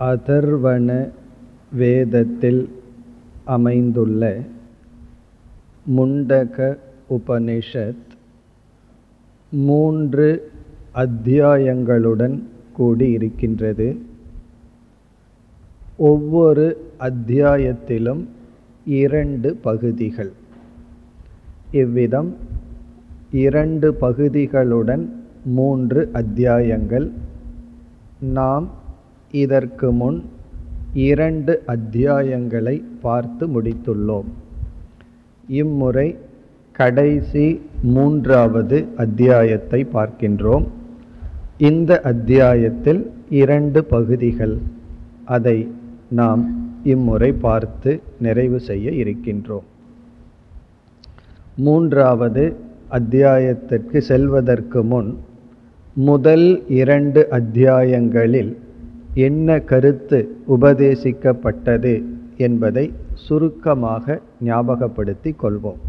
அதர்வண வேதத்தில் அமைந்துள்ள முண்டக உபனிஷத் 3 அத்தியாயங்களுடன் கூடியிருக்கின்றது. ஒவ்வொரு அத்தியாயத்திலும் 2 பகுதிகள். இவ்விதம் 2 பகுதிகளுடன் 3 அத்தியாயங்கள். நாம் இதற்கு முன் 2 அத்தியாயங்களை பார்த்து முடித்துள்ளோம். இம்முறை கடைசி 3வது அத்தியாயத்தை பார்க்கின்றோம். இந்த அத்தியாயத்தில் 2 பகுதிகள். அதை நாம் இம்முறை பார்த்து நிறைவு செய்ய இருக்கின்றோம். 3வது அத்தியாயத்திற்கு செல்வதற்கு முன் முதல் 2 அத்தியாயங்களில் என்ன கருத்து உபதேசிக்கப்பட்டது என்பதை சுருக்கமாக ஞாபகப்படுத்திக் கொள்வோம்.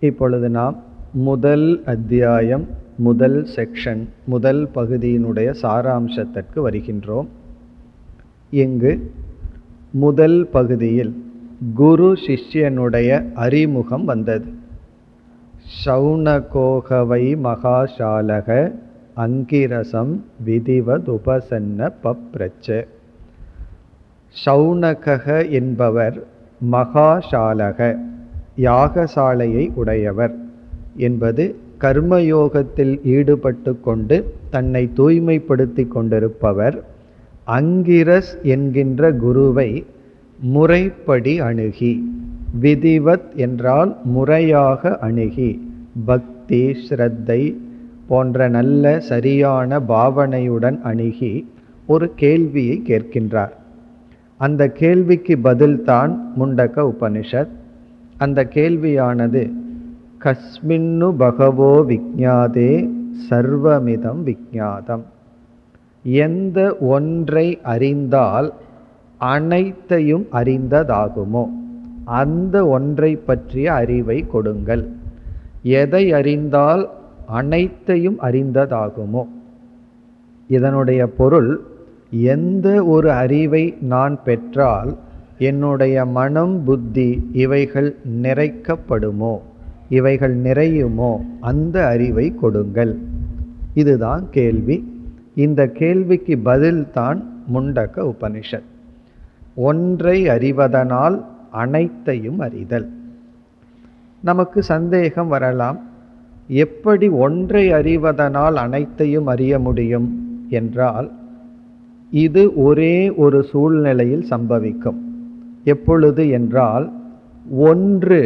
இப்பொழுது நாம் முதல் அத்தியாயம், முதல் செக்ஷன், முதல் பகுதியினுடைய சாராம்சத்திற்கு வருகின்றோம். இங்கு முதல் பகுதியில் குரு சிஷ்யனுடைய அறிமுகம் வந்தது. சௌனகோகவை மகாசாலக அங்கிரசம் விதிவதுபசன்ன பப்ரச்ச. சௌனக என்பவர் மகாசாலக, யாகசாலையை உடையவர் என்பது கர்மயோகத்தில் ஈடுபட்டு கொண்டு தன்னை தூய்மைப்படுத்தி கொண்டிருப்பவர். அங்கிரஸ் என்கின்ற குருவை முறைப்படி அணுகி, விதிவத் என்றால் முறையாக அணுகி, பக்தி ஸ்ரத்தை போன்ற நல்ல சரியான பாவனையுடன் அணுகி ஒரு கேள்வியை கேட்கின்றார். அந்த கேள்விக்கு பதில்தான் முண்டக உபனிஷத். அந்த கேள்வியானது கஸ்மின்னு பகவோ விஜ்ஞாதே சர்வமிதம் விஜ்ஞாதம். எந்த ஒன்றை அறிந்தால் அனைத்தையும் அறிந்ததாகுமோ அந்த ஒன்றை பற்றிய அறிவை கொடுங்கள். எதை அறிந்தால் அனைத்தையும் அறிந்ததாகுமோ? இதனுடைய பொருள், எந்த ஒரு அறிவை நான் பெற்றால் என்னுடைய மனம் புத்தி இவைகள் நிறைக்கப்படுமோ, இவைகள் நிறையுமோ, அந்த அறிவை கொடுங்கள். இதுதான் கேள்வி. இந்த கேள்விக்கு பதில்தான் முண்டக உபனிஷத். ஒன்றை அறிவதனால் அனைத்தையும் அறிதல். நமக்கு சந்தேகம் வரலாம், எப்படி ஒன்றை அறிவதனால் அனைத்தையும் அறிய முடியும் என்றால், இது ஒரே ஒரு சூழ்நிலையில் சம்பவிக்கும். எப்பொழுது என்றால், ஒன்று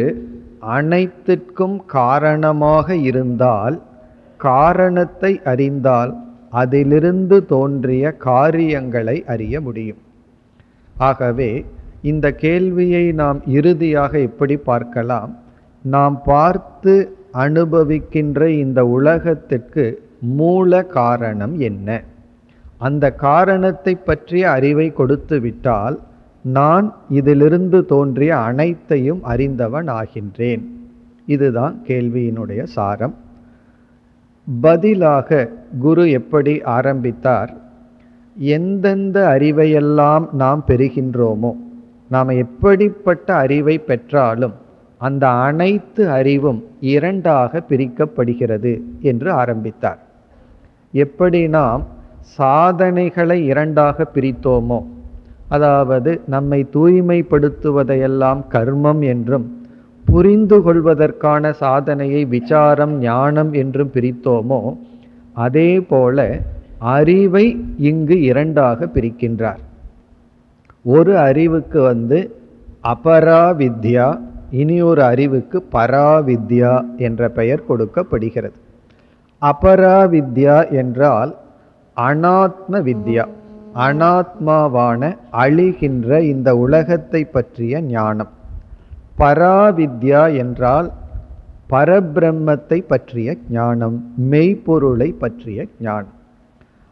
அனைத்திற்கும் காரணமாக இருந்தால், காரணத்தை அறிந்தால் அதிலிருந்து தோன்றிய காரியங்களை அறிய முடியும். ஆகவே இந்த கேள்வியை நாம் இறுதியாக எப்படி பார்க்கலாம், நாம் பார்த்து அனுபவிக்கின்ற இந்த உலகத்திற்கு மூல காரணம் என்ன? அந்த காரணத்தை பற்றிய அறிவை கொடுத்து விட்டால் நான் இதிலிருந்து தோன்றிய அனைத்தையும் அறிந்தவன் ஆகின்றேன். இதுதான் கேள்வியினுடைய சாரம். பதிலாக குரு எப்படி ஆரம்பித்தார், எந்தெந்த அறிவையெல்லாம் நாம் பெறுகின்றோமோ, நாம் எப்படிப்பட்ட அறிவை பெற்றாலும் அந்த அனைத்து அறிவும் 2ஆக பிரிக்கப்படுகிறது என்று ஆரம்பித்தார். எப்படி நாம் சாதனைகளை 2ஆக பிரித்தோமோ, அதாவது நம்மை தூய்மைப்படுத்துவதையெல்லாம் கர்மம் என்றும், புரிந்து கொள்வதற்கான சாதனையை விசாரம் ஞானம் என்றும் பிரித்தோமோ, அதே போல அறிவை இங்கு 2ஆக பிரிக்கின்றார். ஒரு அறிவுக்கு அபராவித்யா, இனி ஒரு அறிவுக்கு பராவித்யா என்ற பெயர் கொடுக்கப்படுகிறது. அபராவித்யா என்றால் அனாத்ம வித்யா, அனாத்மாவான அழிகின்ற இந்த உலகத்தை பற்றிய ஞானம். பராவித்யா என்றால் பரபிரம்மத்தை பற்றிய ஞானம், மெய்ப்பொருளை பற்றிய ஞானம்.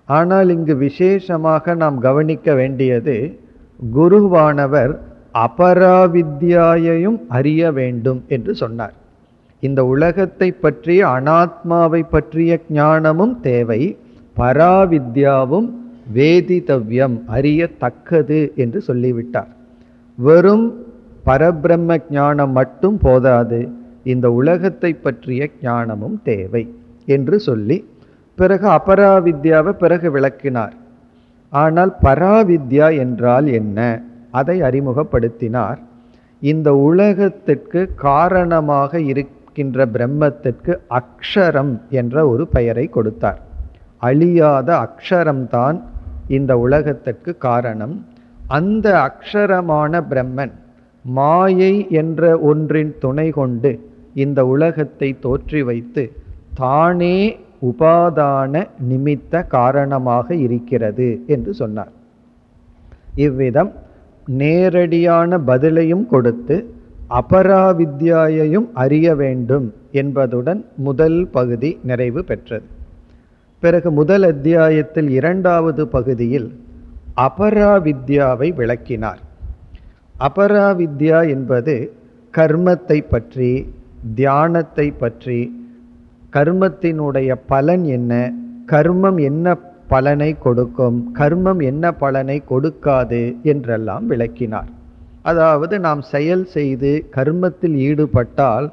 ஆனால் இங்கு விசேஷமாக நாம் கவனிக்க வேண்டியது, குருவானவர் அபராவித்யாயையும் அறிய வேண்டும் என்று சொன்னார். இந்த உலகத்தை பற்றிய அனாத்மாவை பற்றிய ஞானமும் தேவை, பராவித்யாவும் வேதிதவ்யம் அறியத்தக்கது என்று சொல்லிவிட்டார். வெறும் பரபிரம்ம ஞானம் மட்டும் போதாது, இந்த உலகத்தை பற்றிய ஞானமும் தேவை என்று சொல்லி பிறகு அபராவித்யாவை பிறகு விளக்கினார். ஆனால் பராவித்யா என்றால் என்ன, அதை அறிமுகப்படுத்தினார். இந்த உலகத்திற்கு காரணமாக இருக்கின்ற பிரம்மத்திற்கு அக்ஷரம் என்ற ஒரு பெயரை கொடுத்தார். அழியாத அக்ஷரம்தான் இந்த உலகத்திற்கு காரணம். அந்த அக்ஷரமான பிரம்மன் மாயை என்ற ஒன்றின் துணை கொண்டு இந்த உலகத்தை தோற்றி வைத்து தானே உபாதான நிமித்த காரணமாக இருக்கிறது என்று சொன்னார். இவ்விதம் நேரடியான பதிலையும் கொடுத்து அபராவித்யாயையும் அறிய வேண்டும் என்பதுடன் முதல் பகுதி நிறைவு பெற்றது. பிறகு முதல் அத்தியாயத்தில் இரண்டாவது பகுதியில் அபராவித்யாவை விளக்கினார். அபராவித்யா என்பது கர்மத்தை பற்றி, தியானத்தை பற்றி, கர்மத்தினுடைய பலன் என்ன, கர்மம் என்ன பலனை கொடுக்கும், கர்மம் என்ன பலனை கொடுக்காது என்றெல்லாம் விளக்கினார். அதாவது நாம் செயல் செய்து கர்மத்தில் ஈடுபட்டால்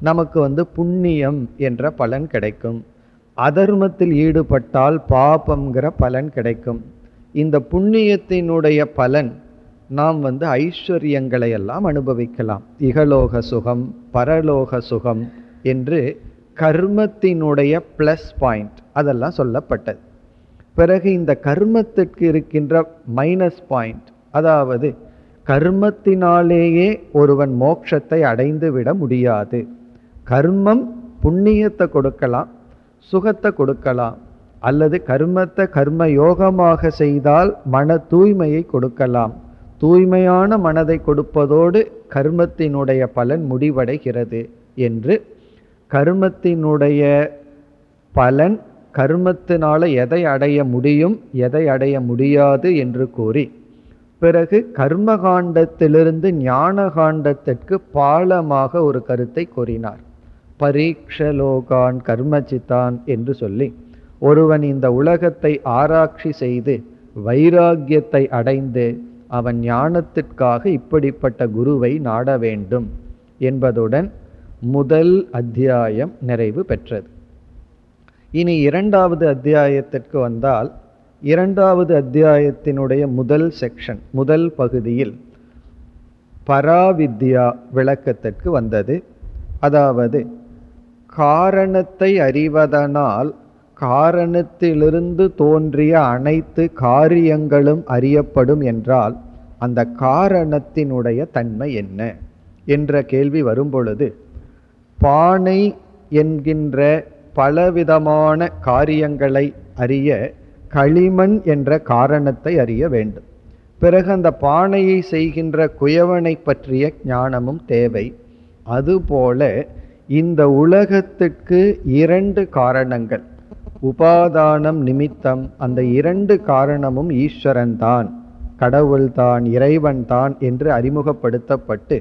நமக்கு புண்ணியம் என்ற பலன் கிடைக்கும், அதர்மத்தில் ஈடுபட்டால் பாபம்ங்கிற பலன் கிடைக்கும். இந்த புண்ணியத்தினுடைய பலன் நாம் ஐஸ்வர்யங்களை எல்லாம் அனுபவிக்கலாம், இகலோக சுகம், பரலோக சுகம் என்று கர்மத்தினுடைய பிளஸ் பாயிண்ட் அதெல்லாம் சொல்லப்பட்டது. பிறகு இந்த கர்மத்திற்கு இருக்கின்ற மைனஸ் பாயிண்ட், அதாவது கர்மத்தினாலேயே ஒருவன் மோட்சத்தை அடைந்து விட முடியாது. கர்மம் புண்ணியத்தை கொடுக்கலாம், சுகத்தை கொடுக்கலாம், அல்லது கர்மத்தை கர்ம யோகமாக செய்தால் மன தூய்மையை கொடுக்கலாம். தூய்மையான மனதை கொடுப்பதோடு கர்மத்தினுடைய பலன் முடிவடைகிறது என்று கர்மத்தினுடைய பலன், கர்மத்தினால எதை அடைய முடியும் எதை அடைய முடியாது என்று கூறி பிறகு கர்மகாண்டத்திலிருந்து ஞான காண்டத்திற்கு பாலமாக ஒரு கருத்தை கூறினார். பரீக்ஷலோகான் கர்மச்சித்தான் என்று சொல்லி ஒருவன் இந்த உலகத்தை ஆராய்ச்சி செய்து வைராகியத்தை அடைந்து அவன் ஞானத்திற்காக இப்படிப்பட்ட குருவை நாட வேண்டும் என்பதுடன் முதல் அத்தியாயம் நிறைவு பெற்றது. இனி இரண்டாவது அத்தியாயத்திற்கு வந்தால், இரண்டாவது அத்தியாயத்தினுடைய முதல் செக்ஷன், முதல் பகுதியில் பராவித்யா விளக்கத்திற்கு வந்தது. அதாவது காரணத்தை அறிவதனால் காரணத்திலிருந்து தோன்றிய அனைத்து காரியங்களும் அறியப்படும் என்றால் அந்த காரணத்தினுடைய தன்மை என்ன என்ற கேள்வி வரும்பொழுது, பானை என்கின்ற பலவிதமான காரியங்களை அறிய களிமண் என்ற காரணத்தை அறிய வேண்டும். பிறகு அந்த பானையை செய்கின்ற குயவனை பற்றிய ஞானமும் தேவை. அதுபோல இந்த உலகத்துக்கு இரண்டு காரணங்கள், உபாதானம் நிமித்தம், அந்த இரண்டு காரணமும் ஈஸ்வரன் தான், கடவுள்தான், இறைவன் தான் என்று அறிமுகப்படுத்தப்பட்டு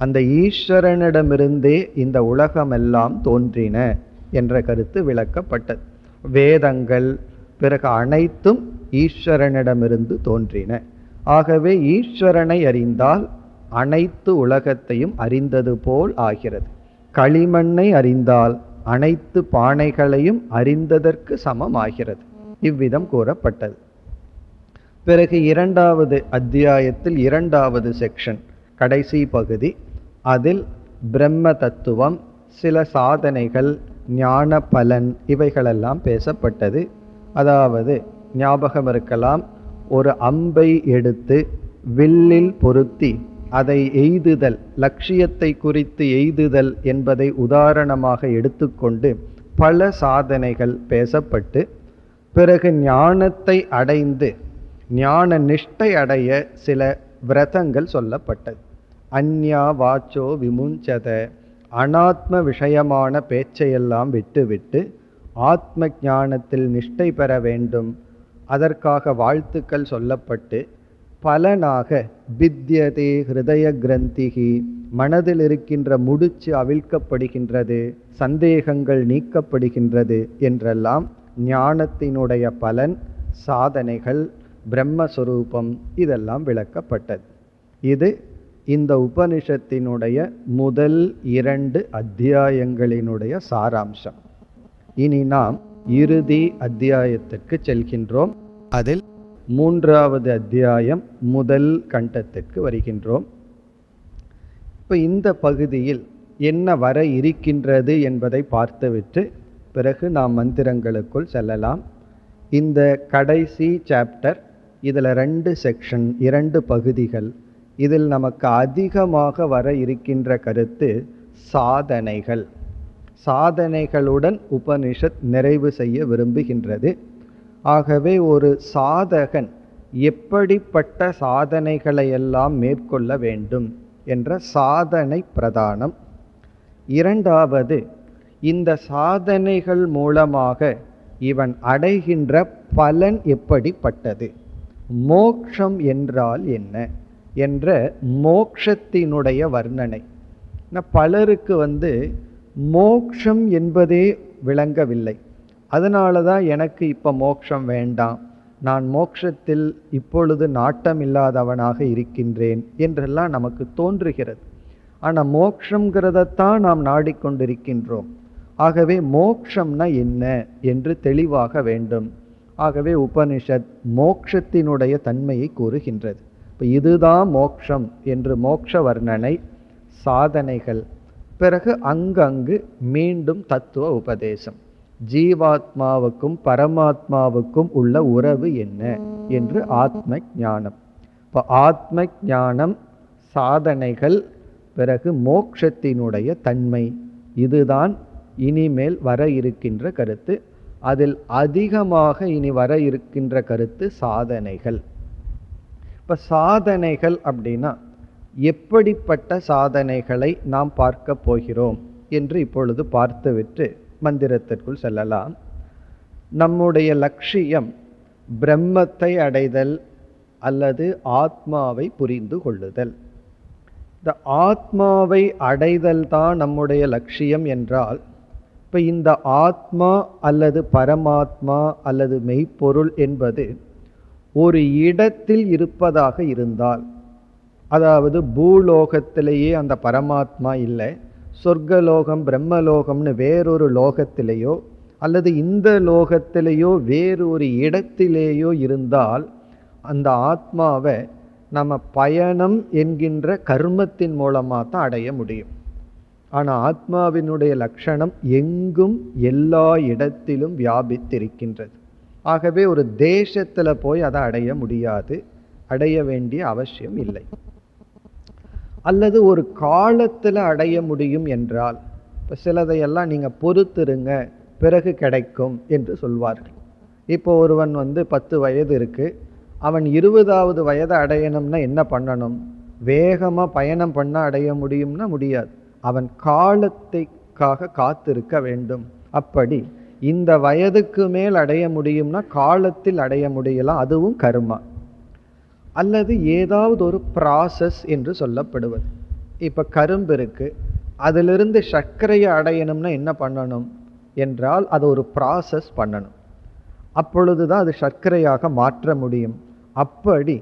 அந்த ஈஸ்வரனிடமிருந்தே இந்த உலகமெல்லாம் தோன்றின என்ற கருத்து விளக்கப்பட்டது. வேதங்கள் பிறகு அனைத்தும் ஈஸ்வரனிடமிருந்து தோன்றின. ஆகவே ஈஸ்வரனை அறிந்தால் அனைத்து உலகத்தையும் அறிந்தது போல் ஆகிறது. களிமண்ணை அறிந்தால் அனைத்து பானைகளையும் அறிந்ததற்கு சமமாகிறது. இவ்விதம் கூறப்பட்டது. பிறகு இரண்டாவது அத்தியாயத்தில் இரண்டாவது செக்ஷன், கடைசி பகுதி, அதில் பிரம்ம தத்துவம், சில சாதனைகள், ஞான பலன் இவைகளெல்லாம் பேசப்பட்டது. அதாவது ஞாபகம் இருக்கலாம், ஒரு அம்பை எடுத்து வில்லில் பொருத்தி அதை எய்துதல், லட்சியத்தை குறித்து எய்துதல் என்பதை உதாரணமாக எடுத்துக்கொண்டு பல சாதனைகள் பேசப்பட்டு பிறகு ஞானத்தை அடைந்து ஞான நிஷ்டை அடைய சில விரதங்கள் சொல்லப்பட்டது. அந்யா வாச்சோ விமுஞ்சத, அனாத்ம விஷயமான பேச்சையெல்லாம் விட்டுவிட்டு ஆத்ம ஞானத்தில் நிஷ்டை பெற வேண்டும். அதற்காக வாழ்த்துக்கள் சொல்லப்பட்டு பலனாக வித்யதே ஹிருதய கிரந்திகி, மனதில் இருக்கின்ற முடிச்சு அவிழ்க்கப்படுகின்றது, சந்தேகங்கள் நீக்கப்படுகின்றது என்றெல்லாம் ஞானத்தினுடைய பலன், சாதனைகள், பிரம்மஸ்வரூபம் இதெல்லாம் விளக்கப்பட்டது. இது இந்த உபனிஷத்தினுடைய முதல் 2 அத்தியாயங்களினுடைய சாராம்சம். இனி நாம் இறுதி அத்தியாயத்திற்கு செல்கின்றோம். அதில் 3வது அத்தியாயம் முதல் கண்டத்திற்கு வருகின்றோம். இப்போ இந்த பகுதியில் என்ன வர இருக்கின்றது என்பதை பார்த்துவிட்டு பிறகு நாம் மந்திரங்களுக்குள் செல்லலாம். இந்த கடைசி சாப்டர், இதில் 2 செக்ஷன், 2 பகுதிகள். இதில் நமக்கு அதிகமாக வர இருக்கின்ற கருத்து சாதனைகள். சாதனைகளுடன் உபனிஷத் நிறைவு செய்ய விரும்புகின்றது. ஆகவே ஒரு சாதகன் எப்படிப்பட்ட சாதனைகளை எல்லாம் மேற்கொள்ள வேண்டும் என்ற சாதனை பிரதானம். 2வது, இந்த சாதனைகள் மூலமாக இவன் அடைகின்ற பலன் எப்படிப்பட்டது, மோக்ஷம் என்றால் என்ன என்ற மோக்ஷத்தினுடைய வர்ணனை. பலருக்கு மோக்ஷம் என்பதே விளங்கவில்லை. அதனால தான் எனக்கு இப்போ மோக்ஷம் வேண்டாம், நான் மோக்ஷத்தில் இப்பொழுது நாட்டம் இல்லாதவனாக இருக்கின்றேன் என்றெல்லாம் நமக்கு தோன்றுகிறது. ஆனால் மோக்ஷங்கிறதைத்தான் நாம் நாடிக்கொண்டிருக்கின்றோம். ஆகவே மோக்ஷம்னா என்ன என்று தெளிவாக வேண்டும். ஆகவே உபனிஷத் மோக்ஷத்தினுடைய தன்மையை கூறுகின்றது. இப்போ இதுதான் மோக்ஷம் என்று மோக்ஷ வர்ணனை, சாதனைகள். பிறகு அங்கங்கு மீண்டும் தத்துவ உபதேசம். ஜீவாத்மாவுக்கும் பரமாத்மாவுக்கும் உள்ள உறவு என்ன என்று ஆத்ம ஞானம். இப்போ ஆத்ம ஞானம், சாதனைகள், பிறகு மோக்ஷத்தினுடைய தன்மை. இதுதான் இனிமேல் வர இருக்கின்ற கருத்து. அதில் அதிகமாக இனி வர இருக்கின்ற கருத்து சாதனைகள். இப்போ சாதனைகள் அப்படின்னா எப்படிப்பட்ட சாதனைகளை நாம் பார்க்க போகிறோம் என்று இப்பொழுது பார்த்துவிட்டு மந்திரத்திற்குள் செல்லலாம். நம்முடைய லட்சியம் பிரம்மத்தை அடைதல் அல்லது ஆத்மாவை புரிந்து கொள்ளுதல். இந்த ஆத்மாவை அடைதல் தான் நம்முடைய லட்சியம் என்றால், இப்போ இந்த ஆத்மா அல்லது பரமாத்மா அல்லது மெய்ப்பொருள் என்பது ஒரு இடத்தில் இருப்பதாக இருந்தால், அதாவது பூலோகத்திலேயே அந்த பரமாத்மா இல்லை, சொர்க்கலோகம் பிரம்மலோகம்னு வேறொரு லோகத்திலேயோ அல்லது இந்த லோகத்திலேயோ வேறொரு இடத்திலேயோ இருந்தால் அந்த ஆத்மாவை நம்ம பயணம் என்கின்ற கர்மத்தின் மூலமாக தான் அடைய முடியும். ஆனால் ஆத்மாவினுடைய லட்சணம் எங்கும் எல்லா இடத்திலும் வியாபித்திருக்கின்றது. ஆகவே ஒரு தேசத்தில் போய் அதை அடைய முடியாது, அடைய வேண்டிய அவசியம் இல்லை. அல்லது ஒரு காலத்தில் அடைய முடியும் என்றால், இப்போ சிலதையெல்லாம் நீங்கள் பொறுத்திருங்க பிறகு கிடைக்கும் என்று சொல்வார்கள். இப்போ ஒருவன் 10 வயது இருக்குது, அவன் 20வது வயதை அடையணும்னா என்ன பண்ணணும்? வேகமாக பயணம் பண்ண அடைய முடியும்னா முடியாது, அவன் காலத்துக்காக காத்திருக்க வேண்டும். அப்படி இந்த வயதுக்கு மேல் அடைய முடியும்னா காலத்தில் அடைய முடியலாம், அதுவும் கர்மா. அல்லது ஏதாவது ஒரு ப்ராசஸ் என்று சொல்லப்படுவது. இப்போ கரும்பு இருக்குது, அதிலிருந்து சர்க்கரையை அடையணும்னா என்ன பண்ணணும் என்றால் அது ஒரு ப்ராசஸ் பண்ணணும், அப்பொழுது தான் அது சர்க்கரையாக மாற்ற முடியும். அப்படி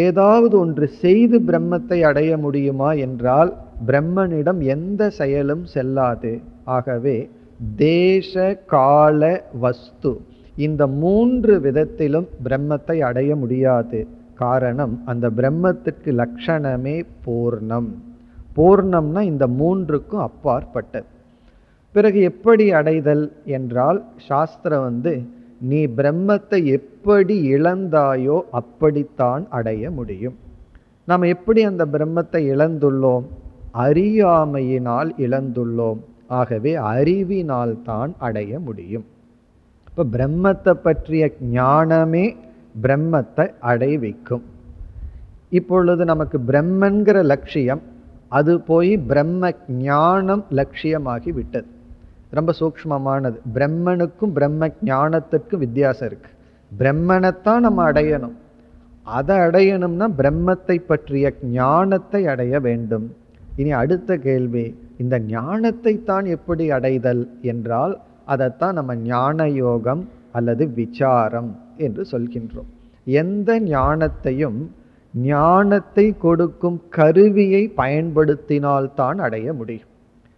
ஏதாவது ஒன்று செய்து பிரம்மத்தை அடைய முடியுமா என்றால் பிரம்மனிடம் எந்த செயலும் செல்லாது. ஆகவே தேச கால வஸ்து இந்த 3 விதத்திலும் பிரம்மத்தை அடைய முடியாது. காரணம், அந்த பிரம்மத்துக்கு லட்சணமே பூர்ணம். பூர்ணம்னா இந்த 3க்கும் அப்பாற்பட்டது. பிறகு எப்படி அடைதல் என்றால் சாஸ்திரம் நீ பிரம்மத்தை எப்படி இழந்தாயோ அப்படித்தான் அடைய முடியும். நாம் எப்படி அந்த பிரம்மத்தை இழந்துள்ளோம்? அறியாமையினால் இழந்துள்ளோம். ஆகவே அறிவினால் தான் அடைய முடியும். இப்போ பிரம்மத்தை பற்றிய ஞானமே பிரம்மத்தை அடைவிக்கும். இப்பொழுது நமக்கு பிரம்மன்கிற லட்சியம், அது போய் பிரம்ம ஞானம் லட்சியமாகி விட்டது. ரொம்ப சூக்ஷ்மமானது. பிரம்மனுக்கும் பிரம்ம ஞானத்திற்கும் வித்தியாசம் இருக்கு. பிரம்மனைத்தான் நம்ம அடையணும். அதை அடையணும்னா பிரம்மத்தை பற்றிய ஞானத்தை அடைய வேண்டும். இனி அடுத்த கேள்வி, இந்த ஞானத்தை தான் எப்படி அடைதல் என்றால் அதைத்தான் நம்ம ஞான யோகம் அல்லது விசாரம் என்று சொல்கின்றோம். எந்த ஞானத்தையும் ஞானத்தை கொடுக்கும் கருவியை பயன்படுத்தினால்தான் அடைய முடியும்.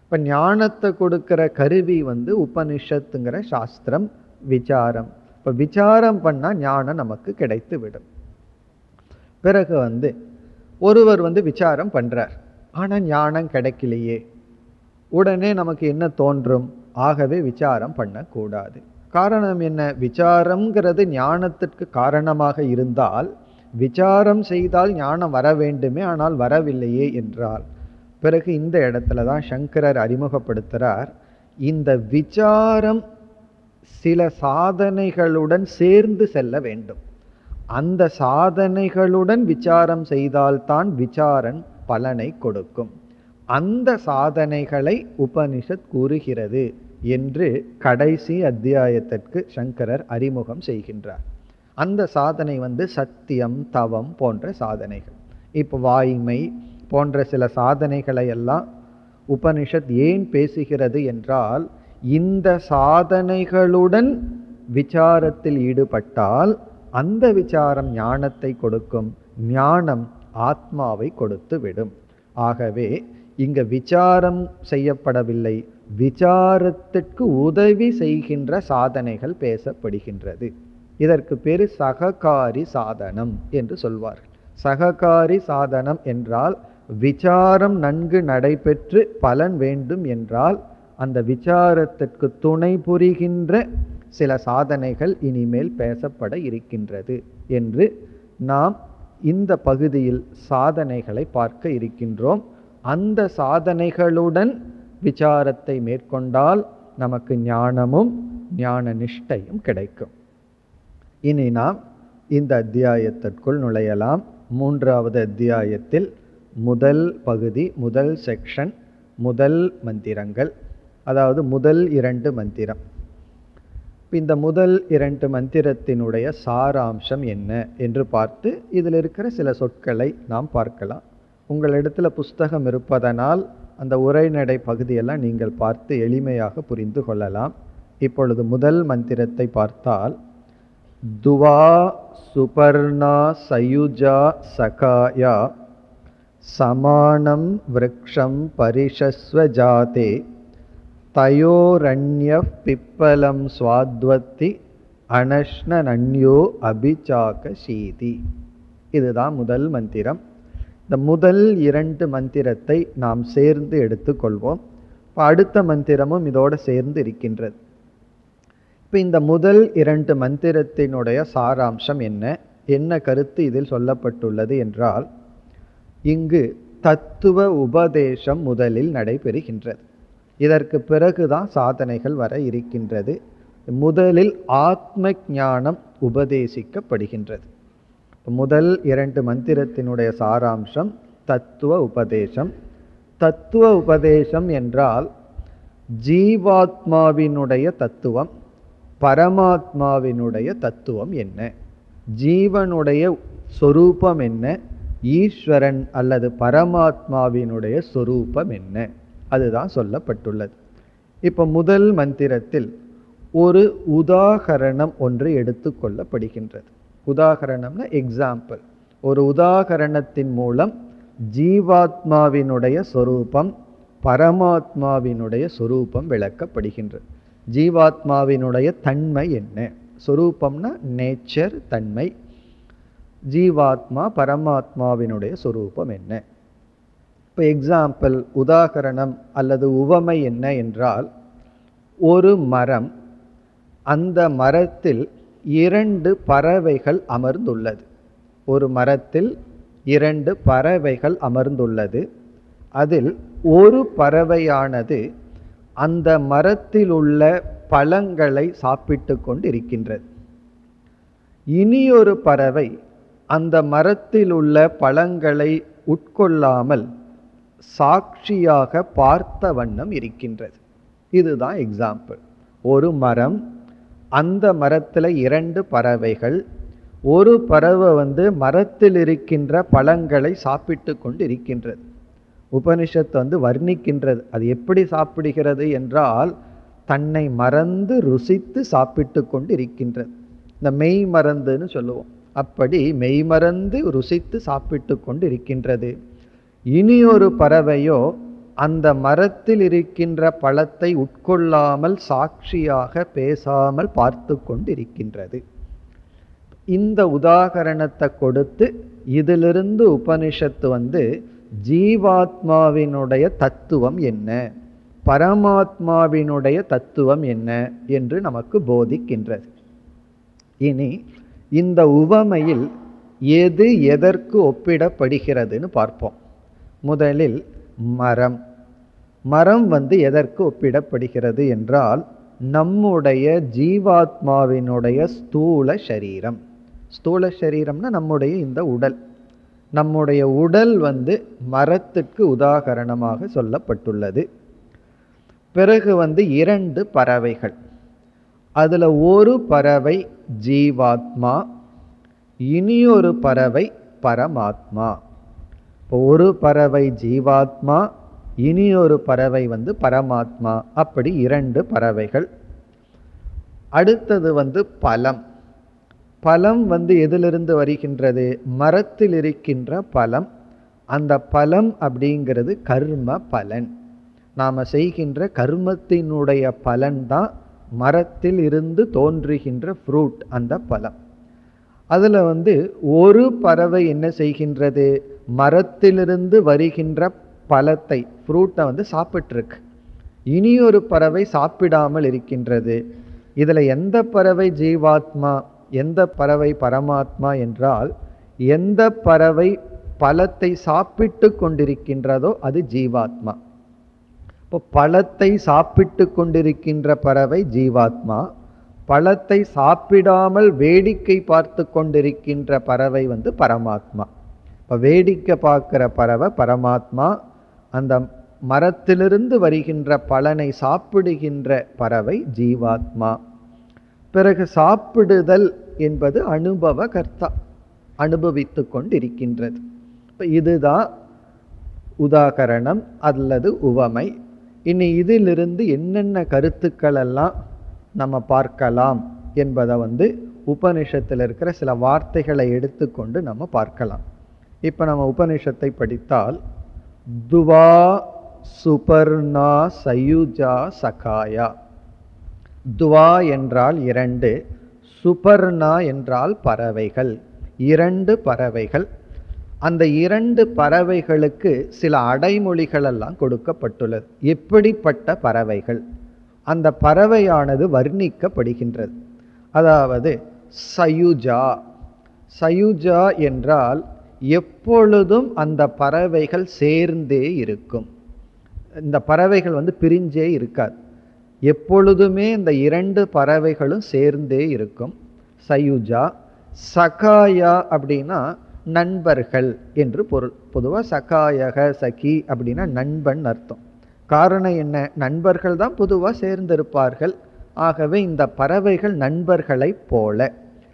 இப்ப ஞானத்தை கொடுக்கிற கருவி உபனிஷத்துங்கிற சாஸ்திரம், விசாரம். இப்ப விசாரம் பண்ணா ஞானம் நமக்கு கிடைத்து விடும். பிறகு ஒருவர் விசாரம் பண்றார், ஆனா ஞானம் கிடைக்கலையே. உடனே நமக்கு என்ன தோன்றும்? ஆகவே விசாரம் பண்ணக்கூடாது. காரணம் என்ன? விசாரம்ங்கிறது ஞானத்திற்கு காரணமாக இருந்தால் விசாரம் செய்தால் ஞானம் வர வேண்டுமே, ஆனால் வரவில்லையே என்றால், பிறகு இந்த இடத்துல தான் சங்கரர் அறிமுகப்படுத்துகிறார். இந்த விசாரம் சில சாதனைகளுடன் சேர்ந்து செல்ல வேண்டும். அந்த சாதனைகளுடன் விசாரம் செய்தால்தான் விசாரன் பலனை கொடுக்கும். அந்த சாதனைகளை உபனிஷத் கூறுகிறது என்று கடைசி அத்தியாயத்திற்கு சங்கரர் அறிமுகம் செய்கின்றார். அந்த சாதனை சத்தியம், தவம் போன்ற சாதனைகள். இப்போ வாய்மை போன்ற சில சாதனைகளை எல்லாம் உபனிஷத் ஏன் பேசுகிறது என்றால், இந்த சாதனைகளுடன் விசாரத்தில் ஈடுபட்டால் அந்த விசாரம் ஞானத்தை கொடுக்கும், ஞானம் ஆத்மாவை கொடுத்து விடும். ஆகவே இங்க விசாரம் செய்யப்படவில்லை, விசாரத்திற்கு உதவி செய்கின்ற சாதனைகள் பேசப்படுகின்றது. இதற்கு பேரு சககாரி சாதனம் என்று சொல்வார்கள். சககாரி சாதனம் என்றால் விசாரம் நன்கு நடைபெற்று பலன் வேண்டும் என்றால் அந்த விசாரத்திற்கு துணை புரிகின்ற சில சாதனைகள் இனிமேல் பேசப்பட இருக்கின்றது என்று நாம் இந்த பகுதியில் சாதனைகளை பார்க்க இருக்கின்றோம். அந்த சாதனைகளுடன் விசாரத்தை மேற்கொண்டால் நமக்கு ஞானமும் ஞான நிஷ்டையும் கிடைக்கும். இனி நாம் இந்த அத்தியாயத்திற்குள் நுழையலாம். மூன்றாவது அத்தியாயத்தில் முதல் பகுதி, முதல் செக்ஷன், முதல் மந்திரங்கள், அதாவது முதல் 2 மந்திரம். இந்த முதல் 2 மந்திரத்தினுடைய சாராம்சம் என்ன என்று பார்த்து இதில் இருக்கிற சில சொற்களை நாம் பார்க்கலாம். உங்களிடத்தில் புஸ்தகம் இருப்பதனால் அந்த உரைநடை பகுதியெல்லாம் நீங்கள் பார்த்து எளிமையாக புரிந்து கொள்ளலாம். இப்பொழுது முதல் மந்திரத்தை பார்த்தால், துவா சுபர்ணா சயுஜா சகாயா சமானம் விருக்ஷம் பரிஷஸ்வ ஜாதே தயோரண்ய பிப்பலம் ஸ்வாத்வத்தி அனஷ்ணன்யோ அபிசாக சீதி. இதுதான் முதல் மந்திரம். இந்த முதல் 2 மந்திரத்தை நாம் சேர்ந்து எடுத்துக்கொள்வோம். இப்போ அடுத்த மந்திரமும் இதோடு சேர்ந்து இருக்கின்றது. இப்போ இந்த முதல் 2 மந்திரத்தினுடைய சாராம்சம் என்ன, என்ன கருத்து இதில் சொல்லப்பட்டுள்ளது என்றால், இங்கு தத்துவ உபதேசம் முதலில் நடைபெறுகின்றது. இதற்கு பிறகுதான் சாதனைகள் வர இருக்கின்றது. முதலில் ஆத்ம ஞானம் உபதேசிக்கப்படுகின்றது. முதல் 2 மந்திரத்தினுடைய சாராம்சம் தத்துவ உபதேசம். தத்துவ உபதேசம் என்றால் ஜீவாத்மாவினுடைய தத்துவம், பரமாத்மாவினுடைய தத்துவம் என்ன, ஜீவனுடைய சொரூபம் என்ன, ஈஸ்வரன் அல்லது பரமாத்மாவினுடைய சொரூபம் என்ன, அதுதான் சொல்லப்பட்டுள்ளது. இப்போ முதல் மந்திரத்தில் ஒரு உதாகரணம் ஒன்று எடுத்துக்கொள்ளப்படுகின்றது. உதாகரணம்னா எக்ஸாம்பிள். ஒரு உதாகரணத்தின் மூலம் ஜீவாத்மாவினுடைய சொரூபம், பரமாத்மாவினுடைய சொரூபம் விளக்கப்படுகின்றது. ஜீவாத்மாவினுடைய தன்மை என்ன, சொரூபம்னா நேச்சர், தன்மை. ஜீவாத்மா பரமாத்மாவினுடைய சொரூபம் என்ன. இப்போ எக்ஸாம்பிள், உதாகரணம் அல்லது உவமை என்ன என்றால், ஒரு மரம், அந்த மரத்தில் 2 பறவைகள் அமர்ந்துள்ளது. ஒரு மரத்தில் 2 பறவைகள் அமர்ந்துள்ளது. அதில் ஒரு பறவையானது அந்த மரத்தில் உள்ள பழங்களை சாப்பிட்டு கொண்டு இருக்கின்றது. இனியொரு பறவை அந்த மரத்தில் உள்ள பழங்களை உட்கொள்ளாமல் சாட்சியாக பார்த்த வண்ணம் இருக்கின்றது. இதுதான் எக்ஸாம்பிள். ஒரு மரம், அந்த மரத்தில் 2 பறவைகள். ஒரு பறவை மரத்தில் இருக்கின்ற பழங்களை சாப்பிட்டு கொண்டு இருக்கின்றது. உபனிஷத்து வர்ணிக்கின்றது. அது எப்படி சாப்பிடுகிறது என்றால், தன்னை மறந்து ருசித்து சாப்பிட்டு கொண்டு இருக்கின்றது. இந்த மெய் மறந்துன்னு சொல்லுவோம். அப்படி மெய்மறந்து ருசித்து சாப்பிட்டு கொண்டு இருக்கின்றது. இனி ஒரு பறவையோ அந்த மரத்தில் இருக்கின்ற பழத்தை உட்கொள்ளாமல் சாட்சியாக பேசாமல் பார்த்து கொண்டு இருக்கின்றது. இந்த உதாகரணத்தை கொடுத்து இதிலிருந்து உபனிஷத்து ஜீவாத்மாவினுடைய தத்துவம் என்ன, பரமாத்மாவினுடைய தத்துவம் என்ன என்று நமக்கு போதிக்கின்றது. இனி இந்த உவமையில் எது எதற்கு ஒப்பிடப்படுகிறதுன்னு பார்ப்போம். முதலில் மரம். மரம் எதற்கு ஒப்பிடப்படுகிறது என்றால் நம்முடைய ஜீவாத்மாவினுடைய ஸ்தூல சரீரம். ஸ்தூல சரீரம்னா நம்முடைய இந்த உடல். நம்முடைய உடல் மரத்துக்கு உதாகரணமாக சொல்லப்பட்டுள்ளது. பிறகு இரண்டு பறவைகள். அதுல ஒரு பறவை ஜீவாத்மா, இனியொரு பறவை பரமாத்மா. இப்போ ஒரு பறவை ஜீவாத்மா, இனியொரு பறவை பரமாத்மா. அப்படி இரண்டு பறவைகள். அடுத்தது பழம். பழம் எதிலிருந்து வருகின்றது? மரத்தில் இருக்கின்ற பழம். அந்த பழம் அப்படிங்கிறது கர்ம பலன். நாம செய்கின்ற கர்மத்தினுடைய பலன் தான் மரத்தில் இருந்து தோன்றுகின்ற ஃப்ரூட், அந்த பழம். அதுல ஒரு பறவை என்ன செய்கின்றது? மரத்திலிருந்து வருகின்ற பழத்தை, ஃப்ரூட்டை சாப்பிட்டிருக்கு. இனியொரு பறவை சாப்பிடாமல் இருக்கின்றது. இதுல எந்த பறவை ஜீவாத்மா, எந்த பறவை பரமாத்மா என்றால், எந்த பறவை பழத்தை சாப்பிட்டு கொண்டிருக்கின்றதோ அது ஜீவாத்மா. இப்போ பழத்தை சாப்பிட்டு கொண்டிருக்கின்ற பறவை ஜீவாத்மா, பழத்தை சாப்பிடாமல் வேடிக்கை பார்த்து கொண்டிருக்கின்ற பறவை பரமாத்மா. இப்போ வேடிக்கை பார்க்கிற பறவை பரமாத்மா, அந்த மரத்திலிருந்து வருகின்ற பலனை சாப்பிடுகின்ற பறவை ஜீவாத்மா. பிறகு சாப்பிடுதல் என்பது அனுபவ கர்த்தா, அனுபவித்து கொண்டிருக்கின்றது. இப்போ இதுதான் உதாகரணம் அல்லது உவமை. இனி இதிலிருந்து என்னென்ன கருத்துக்கள் எல்லாம் நம்ம பார்க்கலாம் என்பதை உபனிஷத்தில் இருக்கிற சில வார்த்தைகளை எடுத்துக்கொண்டு நம்ம பார்க்கலாம். இப்போ நம்ம உபனிஷத்தை படித்தால், துவா சுபர்ணா சயுஜா சகாயா. துவா என்றால் இரண்டு, சுபர்ணா என்றால் பறவைகள், இரண்டு பறவைகள். அந்த இரண்டு பறவைகளுக்கு சில அடைமொழிகள் எல்லாம் கொடுக்கப்பட்டுள்ளது. எப்படிப்பட்ட பறவைகள்? அந்த பறவையானது வர்ணிக்கப்படுகின்றது. அதாவது சயுஜா. சயுஜா என்றால் எப்பொழுதும் அந்த பறவைகள் சேர்ந்தே இருக்கும். இந்த பறவைகள் பிரிஞ்சே இருக்காது. எப்பொழுதுமே இந்த இரண்டு பறவைகளும் சேர்ந்தே இருக்கும். சயுஜா. சகாயா அப்படின்னா நண்பர்கள் என்று பொருள். பொதுவாக சகாயக சகி அப்படின்னா நண்பன் அர்த்தம். காரணம் என்ன? நண்பர்கள் தான் பொதுவாக சேர்ந்திருப்பார்கள். ஆகவே இந்த பறவைகள் நண்பர்களை போல.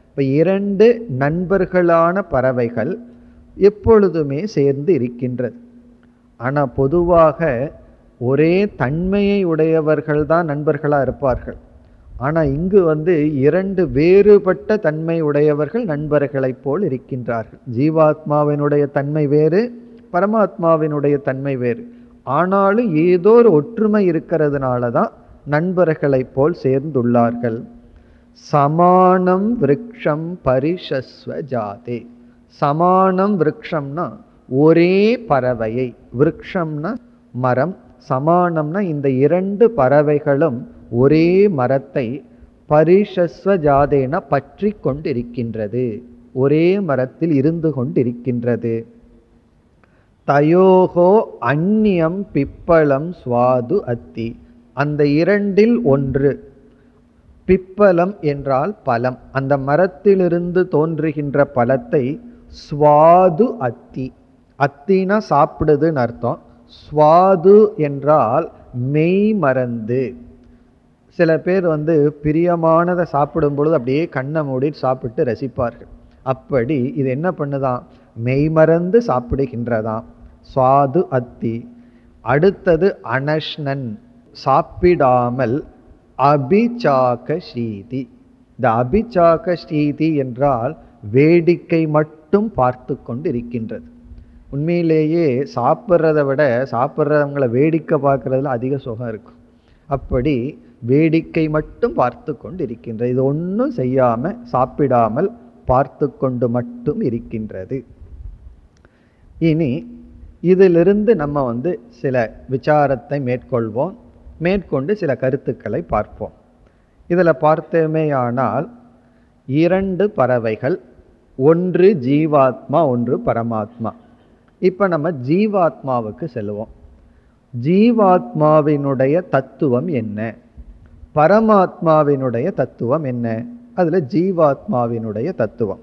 இப்போ இரண்டு நண்பர்களான பறவைகள் எப்பொழுதுமே சேர்ந்து இருக்கின்றது. ஆனால் பொதுவாக ஒரே தன்மையை உடையவர்கள் தான் நண்பர்களாக இருப்பார்கள். ஆனால் இங்கு இரண்டு வேறுபட்ட தன்மை உடையவர்கள் நண்பர்களைப் போல் இருக்கின்றார்கள். ஜீவாத்மாவினுடைய தன்மை வேறு, பரமாத்மாவினுடைய தன்மை வேறு. ஆனாலும் ஏதோ ஒரு ஒற்றுமை இருக்கிறதுனால தான் நண்பர்களைப் போல் சேர்ந்துள்ளார்கள். சமானம் விருக்ஷம் பரிஷஸ்வ ஜாதே. சமானம் விருக்ஷம்னா ஒரே பறவையை, விருக்ஷம்னா மரம், சமானம்னா இந்த இரண்டு பறவைகளும் ஒரே மரத்தை பரிஷஸ்வ ஜாதேன பற்றி கொண்டிருக்கின்றது, ஒரே மரத்தில் இருந்து கொண்டிருக்கின்றது. தயோகோ அந்நியம் பிப்பலம் ஸ்வாது அத்தி. அந்த இரண்டில் ஒன்று பிப்பலம் என்றால் பழம், அந்த மரத்திலிருந்து தோன்றுகின்ற பழத்தை ஸ்வாது அத்தி. அத்தினா சாப்பிடுதுன்னு அர்த்தம். ஸ்வாது என்றால் மெய் மறந்து. சில பேர் பிரியமானதை சாப்பிடும் பொழுது அப்படியே கண்ணை மூடி சாப்பிட்டு ரசிப்பார்கள். அப்படி இது என்ன பண்ணுதான்? மெய்மறந்து சாப்பிடுகின்றதாம். சுவாது அத்தி. அடுத்தது அனஷ்ணன், சாப்பிடாமல். அபிசாக ஸ்ரீதி. இந்த அபிச்சாக ஸ்ரீதி என்றால் வேடிக்கை மட்டும் பார்த்து கொண்டு இருக்கின்றது. உண்மையிலேயே சாப்பிட்றத விட சாப்பிட்றவங்களை வேடிக்கை பார்க்கறதுல அதிக சுகம் இருக்கும். அப்படி வேடிக்கை மட்டும் பார்த்து கொண்டு இருக்கின்றது. இது ஒன்றும் செய்யாமல் சாப்பிடாமல் பார்த்து கொண்டு மட்டும் இருக்கின்றது. இனி இதிலிருந்து நம்ம சில விசாரத்தை மேற்கொள்வோம். மேற்கொண்டு சில கருத்துக்களை பார்ப்போம். இதில் பார்த்தோமேயானால் 2 பறவைகள், ஒன்று ஜீவாத்மா, ஒன்று பரமாத்மா. இப்போ நம்ம ஜீவாத்மாவுக்கு செல்வோம். ஜீவாத்மாவினுடைய தத்துவம் என்ன, பரமாத்மாவினுடைய தத்துவம் என்ன? அதில் ஜீவாத்மாவினுடைய தத்துவம்.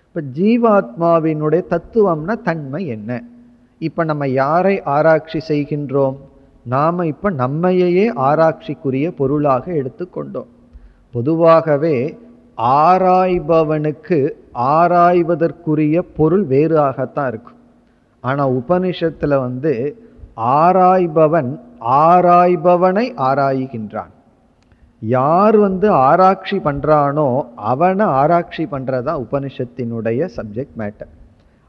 இப்போ ஜீவாத்மாவினுடைய தத்துவம்னா தன்மை என்ன? இப்போ நம்ம யாரை ஆராய்ச்சி செய்கின்றோம்? நாம் இப்போ நம்மையே ஆராய்ச்சிக்குரிய பொருளாக எடுத்துக்கொண்டோம். பொதுவாகவே ஆராய்பவனுக்கு ஆராய்வதற்குரிய பொருள் வேறாகத்தான் இருக்கும். ஆனால் உபனிஷத்தில் ஆராய்பவன் ஆராய்பவனை ஆராய்கின்றான். யார் ஆராய்ச்சி பண்றானோ அவனை ஆராய்ச்சி பண்றதா உபனிஷத்தினுடைய சப்ஜெக்ட் மேட்டர்.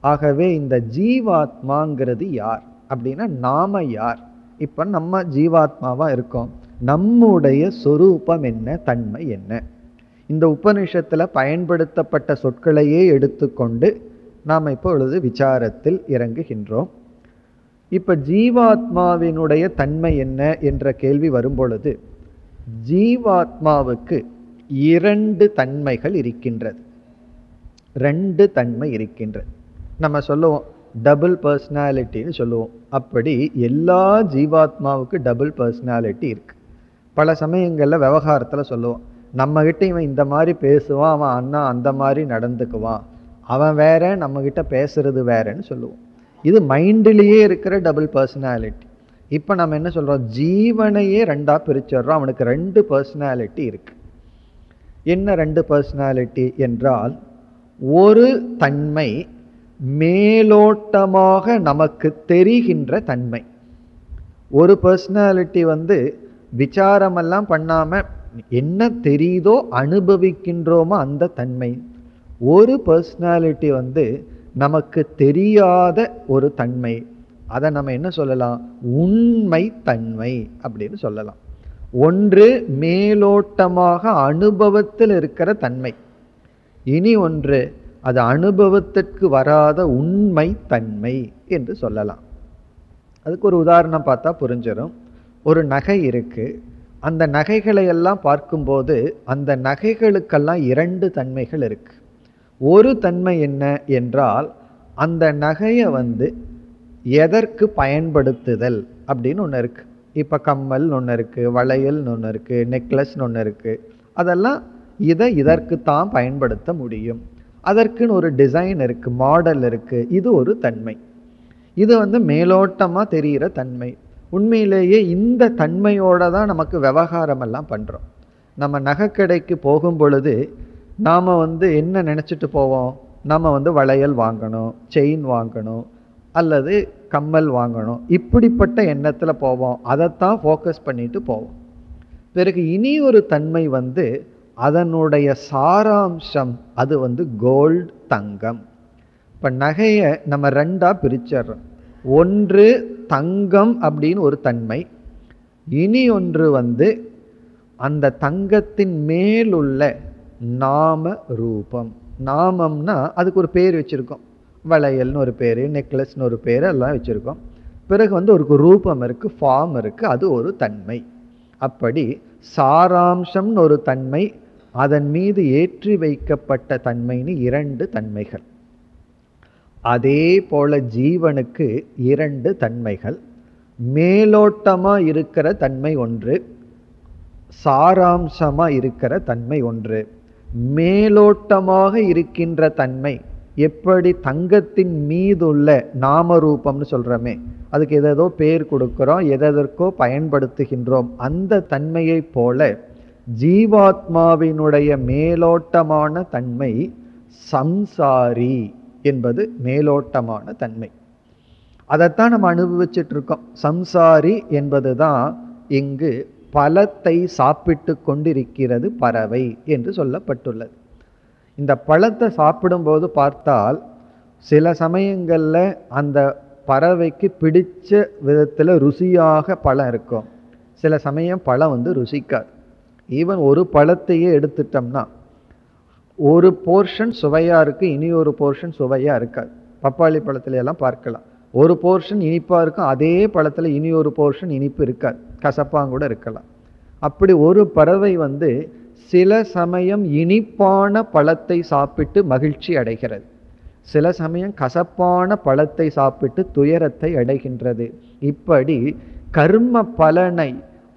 ஆகவே இந்த ஜீவாத்மாங்கிறது யார் அப்படின்னா நாம யார்? இப்ப நம்ம ஜீவாத்மாவா இருக்கோம். நம்முடைய சொரூபம் என்ன, தன்மை என்ன? இந்த உபனிஷத்துல பயன்படுத்தப்பட்ட சொற்களையே எடுத்துக்கொண்டு நாம் இப்பொழுது விசாரத்தில் இறங்குகின்றோம். இப்ப ஜீவாத்மாவினுடைய தன்மை என்ன என்ற கேள்வி வரும்பொழுது, ஜீவாத்மாவுக்கு 2 தன்மைகள் இருக்கின்றது. 2 தன்மை இருக்கின்றது. நம்ம சொல்லுவோம் டபுள் பர்சனாலிட்டின்னு சொல்லுவோம். அப்படி எல்லா ஜீவாத்மாவுக்கு டபுள் பர்சனாலிட்டி இருக்கு. பல சமயங்களில் விவகாரத்தில் சொல்லுவோம், நம்மகிட்ட இவன் இந்த மாதிரி பேசுவான், அவன் அண்ணா அந்த மாதிரி நடந்துக்குவான், அவன் வேற நம்மகிட்ட பேசுறது வேறன்னு சொல்லுவோம். இது மைண்டிலேயே இருக்கிற டபுள் பர்சனாலிட்டி. இப்போ நம்ம என்ன சொல்கிறோம்? ஜீவனையே 2ஆக பிரிச்சிடுறோம். அவனுக்கு 2 பர்சனாலிட்டி இருக்கு. என்ன 2 பர்சனாலிட்டி என்றால், ஒரு தன்மை மேலோட்டமாக நமக்கு தெரிகின்ற தன்மை. ஒரு பர்சனாலிட்டி விசாரமெல்லாம் பண்ணாம என்ன தெரியுதோ அனுபவிக்கின்றோமோ அந்த தன்மை. ஒரு பர்சனாலிட்டி நமக்கு தெரியாத ஒரு தன்மை. அதை நம்ம என்ன சொல்லலாம்? உண்மை தன்மை அப்படின்னு சொல்லலாம். ஒன்று மேலோட்டமாக அனுபவத்தில் இருக்கிற தன்மை, இனி ஒன்று அது அனுபவத்திற்கு வராத உண்மை தன்மை என்று சொல்லலாம். அதுக்கு ஒரு உதாரணம் பார்த்தா புரிஞ்சிடும். ஒரு நகை இருக்கு. அந்த நகைகளை எல்லாம் பார்க்கும்போது அந்த நகைகளுக்கெல்லாம் 2 தன்மைகள் இருக்கு. ஒரு தன்மை என்ன என்றால், அந்த நகையை எதற்கு பயன்படுத்துதல் அப்படின்னு ஒன்று இருக்கு. இப்போ கம்மல் ஒன்று இருக்கு, வளையல்னு ஒன்று இருக்கு, நெக்லஸ்ன்னு ஒன்று இருக்கு. அதெல்லாம் இதற்கு தான் பயன்படுத்த முடியும். அதற்குன்னு ஒரு டிசைன் இருக்கு, மாடல் இருக்கு. இது ஒரு தன்மை. இது மேலோட்டமாக தெரிகிற தன்மை. உண்மையிலேயே இந்த தன்மையோட தான் நமக்கு விவகாரம் எல்லாம் பண்ணுறோம். நம்ம நகைக்கடைக்கு போகும் பொழுது நாம் என்ன நினச்சிட்டு போவோம்? நம்ம வளையல் வாங்கணும், செயின் வாங்கணும், அல்லது கம்மல் வாங்கணும், இப்படிப்பட்ட எண்ணத்தில் போவோம். அதைத்தான் ஃபோக்கஸ் பண்ணிட்டு போவோம். பிறகு இனி ஒரு தன்மை அதனுடைய சாராம்சம், அது கோல்டு, தங்கம். இப்போ நகையை நம்ம 2ஆக பிரிச்சிடுறோம். ஒன்று தங்கம் அப்படின்னு ஒரு தன்மை, இனி ஒன்று அந்த தங்கத்தின் மேலுள்ள நாம ரூபம். நாமம்னா அதுக்கு ஒரு பேர் வச்சிருக்கோம். வளையல்னு ஒரு பேர், நெக்லஸ்னு ஒரு பேர் எல்லாம் வச்சிருக்கோம். பிறகு ஒரு ரூபம் இருக்கு, ஃபார்ம் இருக்கு, அது ஒரு தன்மை. அப்படி சாராம்சம்னு ஒரு தன்மை, அதன் மீது ஏற்றி வைக்கப்பட்ட தன்மைன்னு 2 தன்மைகள். அதே போல ஜீவனுக்கு 2 தன்மைகள். மேலோட்டமா இருக்கிற தன்மை ஒன்று, சாராம்சமா இருக்கிற தன்மை ஒன்று. மேலோட்டமாக இருக்கின்ற தன்மை எப்படி தங்கத்தின் மீதுள்ள நாமரூபம்னு சொல்றோமே, அதுக்கு ஏதோ பேர் கொடுக்கிறோம், எதற்கோ பயன்படுத்துகின்றோம். அந்த தன்மையை போல ஜீவாத்மாவினுடைய மேலோட்டமான தன்மை சம்சாரி என்பது மேலோட்டமான தன்மை. அதைத்தான் நம்ம அனுபவிச்சுட்டு இருக்கோம். சம்சாரி என்பது தான் இங்கு பழத்தை சாப்பிட்டு கொண்டிருக்கிறது பறவை என்று சொல்லப்பட்டுள்ளது. இந்த பழத்தை சாப்பிடும்போது பார்த்தால் சில சமயங்களில் அந்த பறவைக்கு பிடிச்ச விதத்தில் ருசியாக பழம் இருக்கும், சில சமயம் பழம் ருசிக்காது. ஈவன் ஒரு பழத்தையே எடுத்துட்டோம்னா ஒரு போர்ஷன் சுவையாக இருக்குது, இனி ஒரு போர்ஷன் சுவையாக இருக்காது. பப்பாளி பழத்துல எல்லாம் பார்க்கலாம், ஒரு போர்ஷன் இனிப்பாக இருக்கும், அதே பழத்தில் இனி ஒரு போர்ஷன் இனிப்பு இருக்காது, கசப்பாக கூட இருக்கலாம். அப்படி ஒரு பறவை சில சமயம் இனிப்பான பழத்தை சாப்பிட்டு மகிழ்ச்சி அடைகிறது, சில சமயம் கசப்பான பழத்தை சாப்பிட்டு துயரத்தை அடைகின்றது. இப்படி கர்ம பலனை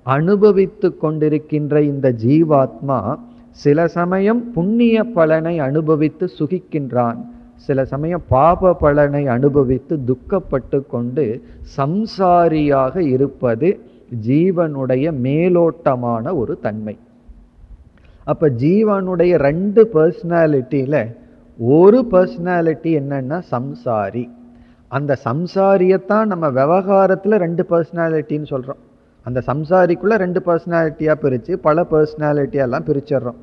அனுபவித்து கொண்டிருக்கின்ற இந்த ஜீவாத்மா சில சமயம் புண்ணிய பலனை அனுபவித்து சுகிக்கின்றான், சில சமயம் பாப பலனை அனுபவித்து துக்கப்பட்டு கொண்டு சம்சாரியாக இருப்பது ஜீவனுடைய மேலோட்டமான ஒரு தன்மை. அப்ப ஜீவனுடைய ரெண்டு பர்சனாலிட்டியில ஒரு பர்சனாலிட்டி என்னன்னா சம்சாரி. அந்த சம்சாரியத்தான் நம்ம விவகாரத்துல ரெண்டு பர்சனாலிட்டின்னு சொல்றோம். அந்த சம்சாரிக்குள்ள ரெண்டு பர்சனாலிட்டியா பிரிச்சு பல பர்சனாலிட்டியெல்லாம் பிரிச்சிடறோம்.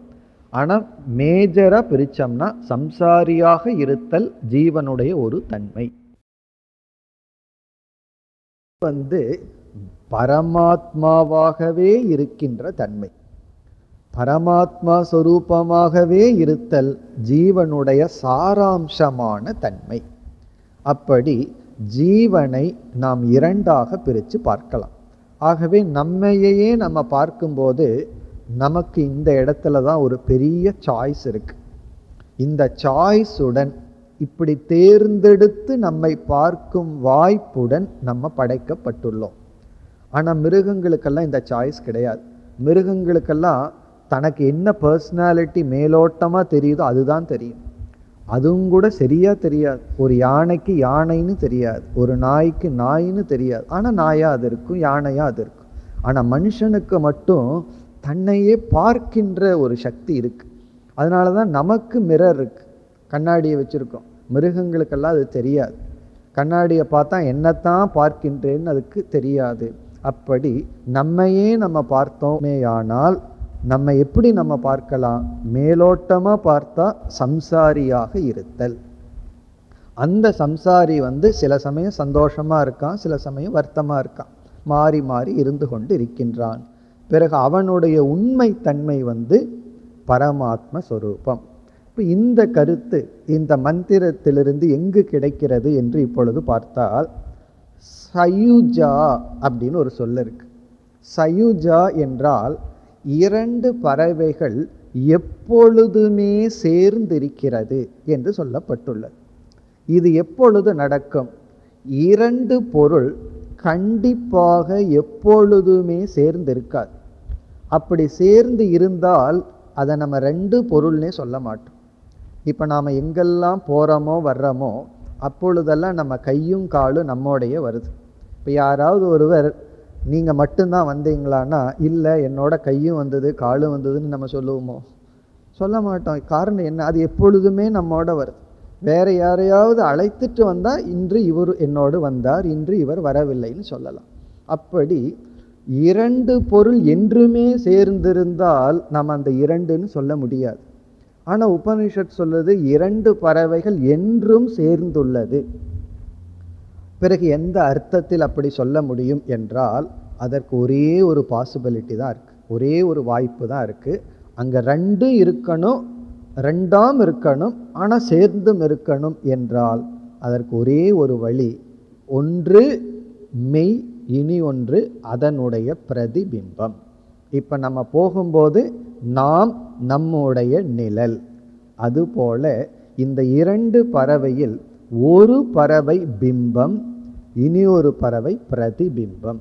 ஆனா மேஜரா பிரிச்சோம்னா சம்சாரியாக இருத்தல் ஜீவனுடைய ஒரு தன்மை. பரமாத்மாவாகவே இருக்கின்ற தன்மை, பரமாத்மா சொரூபமாகவே இருத்தல் ஜீவனுடைய சாராம்சமான தன்மை. அப்படி ஜீவனை நாம் இரண்டாக பிரித்து பார்க்கலாம். ஆகவே நம்மையே நம்ம பார்க்கும்போது நமக்கு இந்த இடத்துல தான் ஒரு பெரிய சாய்ஸ் இருக்கு. இந்த சாய்ஸுடன் இப்படி தேர்ந்தெடுத்து நம்மை பார்க்கும் வாய்ப்புடன் நம்ம படைக்கப்பட்டுள்ளோம். ஆனால் மிருகங்களுக்கெல்லாம் இந்த சாய்ஸ் கிடையாது. மிருகங்களுக்கெல்லாம் தனக்கு என்ன பர்சனாலிட்டி மேலோட்டமாக தெரியுதோ அதுதான் தெரியும். அதுவும் கூட சரியா தெரியாது. ஒரு யானைக்கு யானைன்னு தெரியாது, ஒரு நாய்க்கு நாயின்னு தெரியாது. ஆனால் நாயா அது இருக்கும், யானையா அது இருக்கும். ஆனால் மனுஷனுக்கு மட்டும் தன்னையே பார்க்கின்ற ஒரு சக்தி இருக்கு. அதனால தான் நமக்கு மிரர் இருக்கு, கண்ணாடியை வச்சிருக்கோம். மிருகங்களுக்கெல்லாம் அது தெரியாது. கண்ணாடியை பார்த்தா என்னத்தான் பார்க்கின்றேன்னு அதுக்கு தெரியாது. அப்படி நம்மையே நம்ம பார்த்தோமேயானால் நம்ம எப்படி நம்ம பார்க்கலாம்? மேலோட்டமா பார்த்தா சம்சாரியாக இருத்தல். அந்த சம்சாரி சில சமயம் சந்தோஷமா இருக்கான், சில சமயம் வருத்தமா இருக்கான், மாறி மாறி இருந்து கொண்டு இருக்கின்றான். பிறகு அவனுடைய உண்மை தன்மை பரமாத்ம சொரூபம். இப்போ இந்த கருத்து இந்த மந்திரத்திலிருந்து எங்கு கிடைக்கிறது என்று இப்பொழுது பார்த்தால், சயுஜா அப்படின்னு ஒரு சொல்ல இருக்கு. சயுஜா என்றால் இரண்டு பறவைகள் எப்பொழுதுமே சேர்ந்திருக்கிறது என்று சொல்லப்பட்டுள்ளது. இது எப்பொழுது நடக்கும்? இரண்டு பொருள் கண்டிப்பாக எப்பொழுதுமே சேர்ந்திருக்காது. அப்படி சேர்ந்து இருந்தால் அதை நம்ம ரெண்டு பொருள்னே சொல்ல மாட்டோம். இப்போ நாம் எங்கெல்லாம் போகிறோமோ வர்றோமோ அப்பொழுதெல்லாம் நம்ம கையும் காலும் நம்மோடைய வருது. இப்போ யாராவது ஒருவர் நீங்கள் மட்டும்தான் வந்தீங்களான்னா, இல்லை என்னோட கையும் வந்தது காலும் வந்ததுன்னு நம்ம சொல்லுவோமோ? சொல்ல மாட்டோம். காரணம் என்ன? அது எப்பொழுதுமே நம்மோட வருது. வேற யாரையாவது அழைத்துட்டு வந்தால் இன்று இவர் என்னோடு வந்தார், இன்று இவர் வரவில்லைன்னு சொல்லலாம். அப்படி இரண்டு பொருள் என்றுமே சேர்ந்திருந்தால் நம்ம அந்த இரண்டுன்னு சொல்ல முடியாது. ஆனால் உபனிஷத் சொல்லுது இரண்டு பறவைகள் என்றும் சேர்ந்துள்ளது. பிறகு எந்த அர்த்தத்தில் அப்படி சொல்ல முடியும் என்றால், அதற்கு ஒரே ஒரு பாசிபிலிட்டி தான் இருக்கு, ஒரே ஒரு வாய்ப்பு தான் இருக்கு. அங்கே ரெண்டும் இருக்கணும், ரெண்டாம் இருக்கணும், ஆனால் சேர்ந்தும் இருக்கணும் என்றால் அதற்கு ஒரே ஒரு வழி. ஒன்று மெய், இனி ஒன்று அதனுடைய பிரதிபிம்பம். இப்போ நம்ம போகும்போது நாம் நம்முடைய நிழல். அதுபோல இந்த இரண்டு பறவையில் ஒரு பறவை பிம்பம், இனி ஒரு பறவை பிரதிபிம்பம்.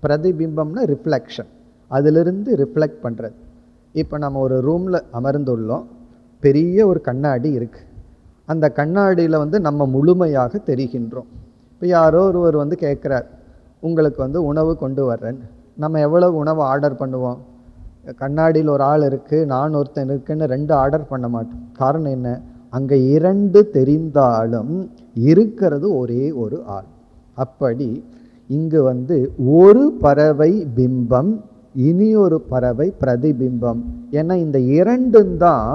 பிரதிபிம்பம்னா ரிஃப்ளெக்ஷன், அதிலிருந்து ரிஃப்ளெக்ட் பண்ணுறது. இப்போ நம்ம ஒரு ரூமில் அமர்ந்துள்ளோம், பெரிய ஒரு கண்ணாடி இருக்குது. அந்த கண்ணாடியில் நம்ம முழுமையாக தெரிகின்றோம். இப்போ யாரோ ஒருவர் கேட்குறார், உங்களுக்கு உணவு கொண்டு வர்றேன். நம்ம எவ்வளவு உணவு ஆர்டர் பண்ணுவோம்? கண்ணாடியில் ஒரு ஆள் இருக்குது, நான் ஒருத்தன் இருக்குன்னு ரெண்டு ஆர்டர் பண்ண மாட்டோம். காரணம் என்ன? அங்கே இரண்டு தெரிந்தாலும் இருக்கிறது ஒரே ஒரு ஆள். அப்படி இங்கு ஒரு பறவை பிம்பம், இனி ஒரு பறவை பிரதிபிம்பம். ஏன்னா இந்த இரண்டும் தான்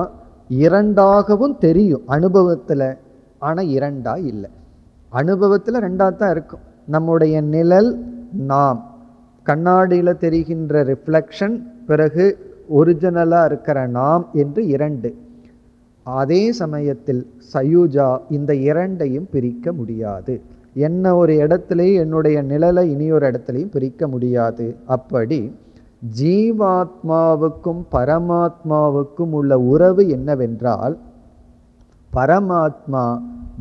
இரண்டாகவும் தெரியும் அனுபவத்தில், ஆனால் இரண்டா இல்லை. அனுபவத்தில் ரெண்டா தான் இருக்கும். நம்முடைய நிழல் நாம், கண்ணாடியில் தெரிகின்ற ரிஃப்ளெக்ஷன், பிறகு ஒரிஜினலாக இருக்கிற நாம் என்று இரண்டு. அதே சமயத்தில் சயுஜா இந்த இரண்டையும் பிரிக்க முடியாது. என்ன ஒரு இடத்துலையும் என்னுடைய நிழலை இனி ஒரு இடத்துலையும் பிரிக்க முடியாது. அப்படி ஜீவாத்மாவுக்கும் பரமாத்மாவுக்கும் உள்ள உறவு என்னவென்றால், பரமாத்மா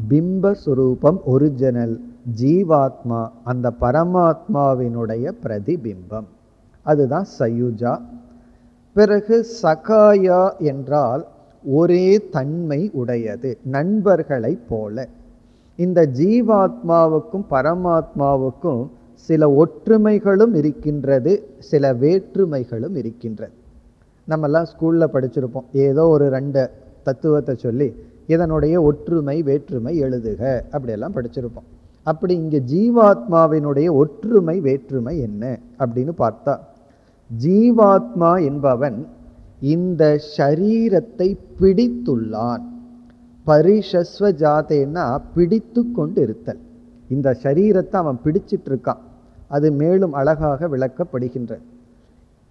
பிம்பஸ்வரூபம் ஒரிஜினல், ஜீவாத்மா அந்த பரமாத்மாவினுடைய பிரதிபிம்பம். அதுதான் சயுஜா. பிறகு சகாயா என்றால் ஒரே தன்மை உடையது, நண்பர்களை போல. இந்த ஜீவாத்மாவுக்கும் பரமாத்மாவுக்கும் சில ஒற்றுமைகளும் இருக்கின்றது, சில வேற்றுமைகளும் இருக்கின்றது. நம்மெல்லாம் ஸ்கூலில் படிச்சிருப்போம், ஏதோ ஒரு ரெண்டு தத்துவத்தை சொல்லி இதனுடைய ஒற்றுமை வேற்றுமை எழுதுக அப்படியெல்லாம் படிச்சிருப்போம். அப்படி இங்கே ஜீவாத்மாவினுடைய ஒற்றுமை வேற்றுமை என்ன அப்படின்னு பார்த்தா, ஜீவாத்மா என்பவன் இந்த ஷரீரத்தை பிடித்துள்ளான். பரிஷஸ்வ ஜாதேன்னா பிடித்து கொண்டு இருத்தல். இந்த ஷரீரத்தை அவன் பிடிச்சிட்டு இருக்கான். அது மேலும் அழகாக விளக்கப்படுகின்றது.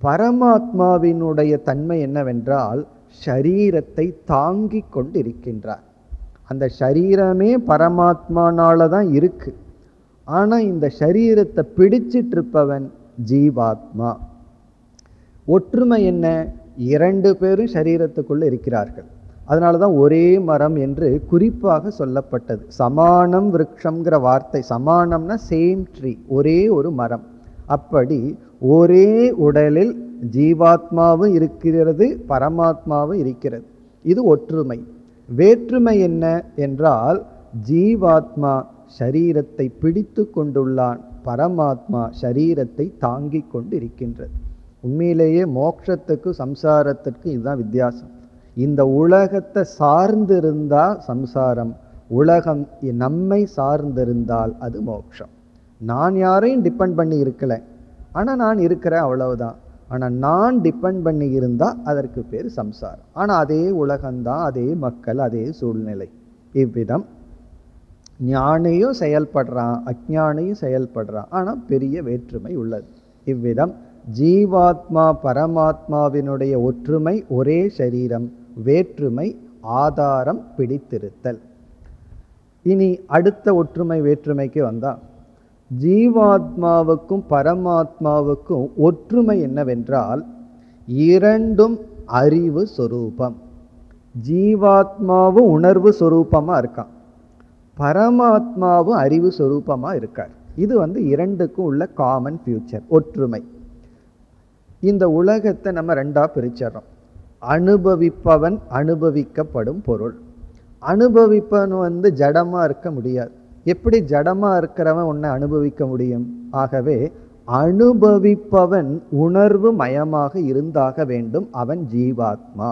பரமாத்மாவினுடைய தன்மை என்னவென்றால் ஷரீரத்தை தாங்கி கொண்டு இருக்கின்றார். அந்த ஷரீரமே பரமாத்மானால தான் இருக்கு. ஆனா இந்த ஷரீரத்தை பிடிச்சிட்டு இருப்பவன் ஜீவாத்மா. ஒற்றுமை என்ன? இரண்டு பேரும் ஷரீரத்துக்குள்ள இருக்கிறார்கள். அதனாலதான் ஒரே மரம் என்று குறிப்பாக சொல்லப்பட்டது. சமானம் விருட்சம்ங்கிற வார்த்தை, சமானம்னா சேம் ட்ரீ, ஒரே ஒரு மரம். அப்படி ஒரே உடலில் ஜீவாத்மாவும் இருக்கிறது, பரமாத்மாவும் இருக்கிறது. இது ஒற்றுமை. வேற்றுமை என்ன என்றால், ஜீவாத்மா ஷரீரத்தை பிடித்து கொண்டுள்ளான், பரமாத்மா ஷரீரத்தை தாங்கி கொண்டு இருக்கின்றது. உண்மையிலேயே மோட்சத்துக்கு சம்சாரத்திற்கு இதுதான் வித்தியாசம். இந்த உலகத்தை சார்ந்திருந்தா சம்சாரம், உலகம் நம்மை சார்ந்திருந்தால் அது மோட்சம். நான் யாரையும் டிபெண்ட் பண்ணி இருக்கல, ஆனால் நான் இருக்கிறேன் அவ்வளவுதான். ஆனால் நான் டிபெண்ட் பண்ணி இருந்தால் அதற்கு பேர் சம்சாரம். ஆனால் அதே உலகம்தான், அதே மக்கள், அதே சூழ்நிலை. இவ்விதம் ஞானியும் செயல்படுறான், அஞ்ஞானியும் செயல்படுறான், ஆனால் பெரிய வேற்றுமை உள்ளது. இவ்விதம் ஜீவாத்மா பரமாத்மாவினுடைய ஒற்றுமை ஒரே சரீரம், வேற்றுமை ஆதாரம் பிடித்திருத்தல். இனி அடுத்த ஒற்றுமை வேற்றுமைக்கு வந்தா, ஜீவாத்மாவுக்கும் பரமாத்மாவுக்கும் ஒற்றுமை என்னவென்றால், இரண்டும் அறிவு சொரூபம். ஜீவாத்மாவும் உணர்வு சொரூபமா இருக்கான், பரமாத்மாவும் அறிவு சொரூபமா இருக்கார். இது இரண்டுக்கும் உள்ள காமன் ஃபியூச்சர், ஒற்றுமை. இந்த உலகத்தை நம்ம ரெண்டா பிரிச்சிடறோம். அனுபவிப்பவன், அனுபவிக்கப்படும் பொருள். அனுபவிப்பவன் ஜடமா இருக்க முடியாது. எப்படி ஜடமா இருக்கிறவன் உன்னை அனுபவிக்க முடியும்? ஆகவே அனுபவிப்பவன் உணர்வு மயமாக இருந்தாக வேண்டும், அவன் ஜீவாத்மா.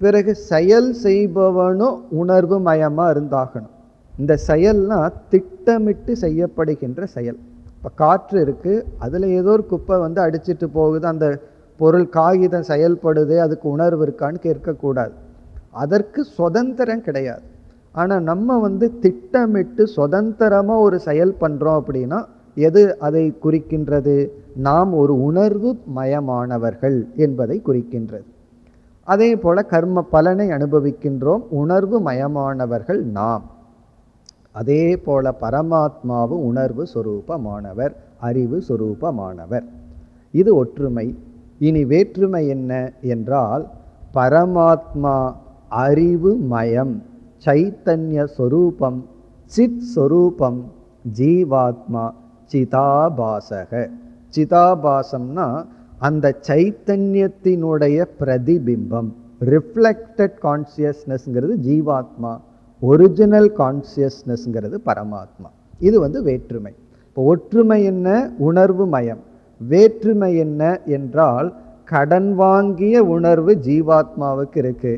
பிறகு செயல் செய்பவனும் உணர்வு மயமா இருந்தாகணும். இந்த செயல்னா திட்டமிட்டு செய்யப்படுகின்ற செயல். இப்போ காற்று இருக்கு, அதில் ஏதோ ஒரு குப்பை அடிச்சிட்டு போகுது, அந்த பொருள் காகிதம் செயல்படுது, அதுக்கு உணர்வு இருக்கான்னு கேட்கக்கூடாது. அதற்கு சுதந்திரம் கிடையாது. ஆனால் நம்ம திட்டமிட்டு சுதந்திரமாக ஒரு செயல் பண்ணுறோம் அப்படின்னா எது அதை குறிக்கின்றது? நாம் ஒரு உணர்வு மயமானவர்கள் என்பதை குறிக்கின்றது. அதே போல கர்ம பலனை அனுபவிக்கின்றோம், உணர்வு மயமானவர்கள் நாம். அதே போல பரமாத்மாவும் உணர்வு சொரூபமானவர், அறிவு சொரூபமானவர். இது ஒற்றுமை. இனி வேற்றுமை என்ன என்றால், பரமாத்மா அறிவு மயம், சைத்தன்ய சொரூபம், சித் சொரூபம், ஜீவாத்மா சிதாபாசக. சிதாபாசம்னா அந்த சைத்தன்யத்தினுடைய பிரதிபிம்பம், ரிஃப்ளெக்டட் கான்சியஸ்னஸ்ங்கிறது ஜீவாத்மா, ஒரிஜினல் கான்சியஸ்னஸ்ங்கிறது பரமாத்மா. இது வேற்றுமை. இப்போ ஒற்றுமை என்ன? உணர்வு மயம். வேற்றுமை என்ன என்றால், கடன் வாங்கிய உணர்வு ஜீவாத்மாவுக்கு இருக்கு,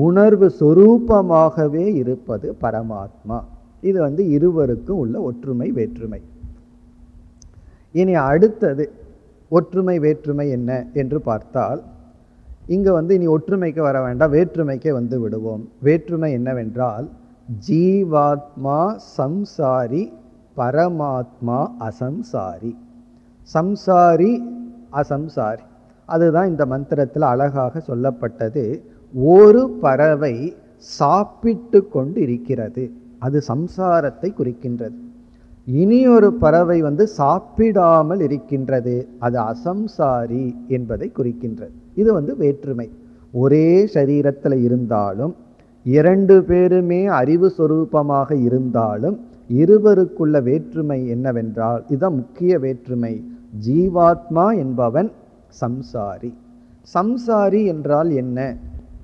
உணர்வு சொரூபமாகவே இருப்பது பரமாத்மா. இது இருவருக்கும் உள்ள ஒற்றுமை வேற்றுமை. இனி அடுத்தது ஒற்றுமை வேற்றுமை என்ன என்று பார்த்தால், இங்கே இனி ஒற்றுமைக்கு வர வேண்டாம், வேற்றுமைக்கே விடுவோம். வேற்றுமை என்னவென்றால், ஜீவாத்மா சம்சாரி, பரமாத்மா அசம்சாரி. சம்சாரி அசம்சாரி, அதுதான் இந்த மந்திரத்தில் அழகாக சொல்லப்பட்டது. ஒரு பறவை சாப்பிட்டு கொண்டு இருக்கிறது, அது சம்சாரத்தை குறிக்கின்றது. இனி ஒரு பறவை சாப்பிடாமல் இருக்கின்றது, அது அசம்சாரி என்பதை குறிக்கின்றது. இது வேற்றுமை. ஒரே சரீரத்தில் இருந்தாலும், இரண்டு பேருமே அறிவு சொரூபமாக இருந்தாலும், இருவருக்குள்ள வேற்றுமை என்னவென்றால், இதுதான் முக்கிய வேற்றுமை. ஜீவாத்மா என்பவன் சம்சாரி. சம்சாரி என்றால் என்ன?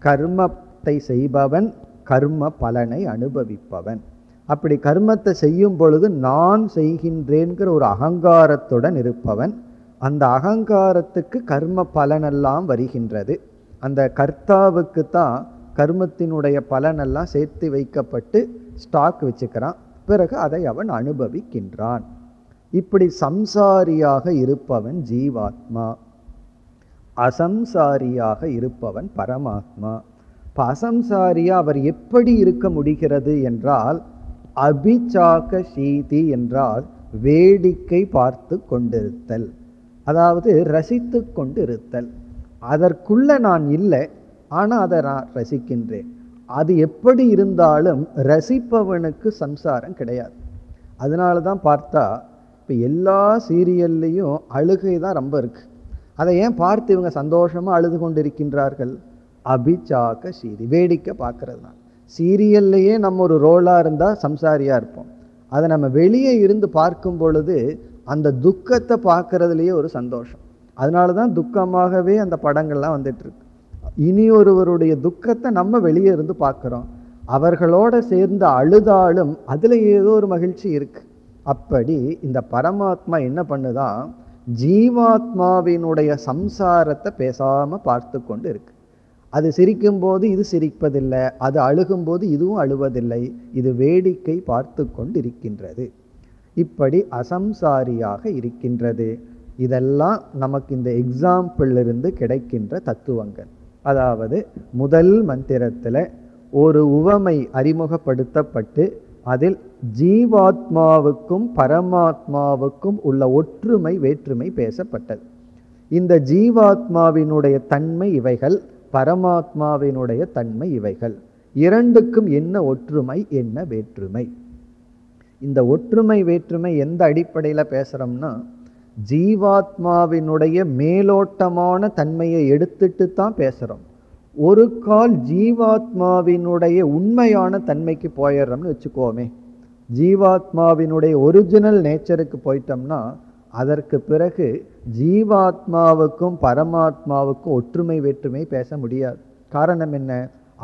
கர்மத்தை செய்பவன், கர்ம பலனை அனுபவிப்பவன். அப்படி கர்மத்தை செய்யும் பொழுது நான் செய்கின்றேன்கிற ஒரு அகங்காரத்துடன் இருப்பவன். அந்த அகங்காரத்துக்கு கர்ம பலனெல்லாம் வருகின்றது. அந்த கர்த்தாவுக்கு தான் கர்மத்தினுடைய பலனெல்லாம் சேர்த்து வைக்கப்பட்டு ஸ்டாக் வச்சுக்கிறான். பிறகு அதை அவன் அனுபவிக்கின்றான். இப்படி சம்சாரியாக இருப்பவன் ஜீவாத்மா, அசம்சாரியாக இருப்பவன் பரமாத்மா. இப்போ அசம்சாரியா அவர் எப்படி இருக்க முடிகிறது என்றால், அபிசாக சீதி என்றால் வேடிக்கை பார்த்து கொண்டிருத்தல், அதாவது ரசித்து கொண்டிருத்தல். அதற்குள்ள நான் இல்லை, ஆனால் அதை நான் ரசிக்கின்றேன். அது எப்படி இருந்தாலும் ரசிப்பவனுக்கு சம்சாரம் கிடையாது. அதனால தான் பார்த்தா இப்போ எல்லா சீரியல்லையும் அழுகை தான் ரொம்ப இருக்கு. அதை ஏன் பார்த்து இவங்க சந்தோஷமாக அழுது கொண்டு இருக்கின்றார்கள்? அபிசாக சீதி, வேடிக்கை பார்க்கறது தான். சீரியல்லையே நம்ம ஒரு ரோலாக இருந்தால் சம்சாரியாக இருப்போம். அதை நம்ம வெளியே இருந்து பார்க்கும் பொழுது அந்த துக்கத்தை பார்க்கறதுலேயே ஒரு சந்தோஷம். அதனால தான் துக்கமாகவே அந்த படங்கள்லாம் வந்துட்டுருக்கு. இனி ஒருவருடைய துக்கத்தை நம்ம வெளியே இருந்து பார்க்குறோம். அவர்களோட சேர்ந்து அழுதாலும் அதில் ஏதோ ஒரு மகிழ்ச்சி இருக்கு. அப்படி இந்த பரமாத்மா என்ன பண்ணுதான், ஜீவாத்மாவினுடைய சம்சாரத்தை பேசாமல் பார்த்து கொண்டு இருக்கு. அது சிரிக்கும்போது இது சிரிப்பதில்லை, அது அழுகும்போது இதுவும் அழுவதில்லை, இது வேடிக்கை பார்த்து கொண்டு இருக்கின்றது. இப்படி அசம்சாரியாக இருக்கின்றது. இதெல்லாம் நமக்கு இந்த எக்ஸாம்பிள் இருந்து கிடைக்கின்ற தத்துவங்கள். அதாவது முதல் மந்திரத்தில் ஒரு உவமை அறிமுகப்படுத்தப்பட்டு அதில் ஜீவாத்மாவுக்கும் பரமாத்மாவுக்கும் உள்ள ஒற்றுமை வேற்றுமை பேசப்பட்டது. இந்த ஜீவாத்மாவினுடைய தன்மை இவைகள், பரமாத்மாவினுடைய தன்மை இவைகள். இரண்டுக்கும் என்ன ஒற்றுமை, என்ன வேற்றுமை? இந்த ஒற்றுமை வேற்றுமை எந்த அடிப்படையில் பேசுகிறோம்னா, ஜீவாத்மாவினுடைய மேலோட்டமான தன்மையை எடுத்துட்டு தான் பேசுகிறோம். ஒரு கால் ஜீவாத்மாவினுடைய உண்மையான தன்மைக்கு போயிடுறோம்னு வச்சுக்கோமே, ஜீவாத்மாவினுடைய ஒரிஜினல் நேச்சருக்கு போயிட்டோம்னா அதற்கு பிறகு ஜீவாத்மாவுக்கும் பரமாத்மாவுக்கும் ஒற்றுமை வேற்றுமை பேச முடியாது. காரணம் என்ன?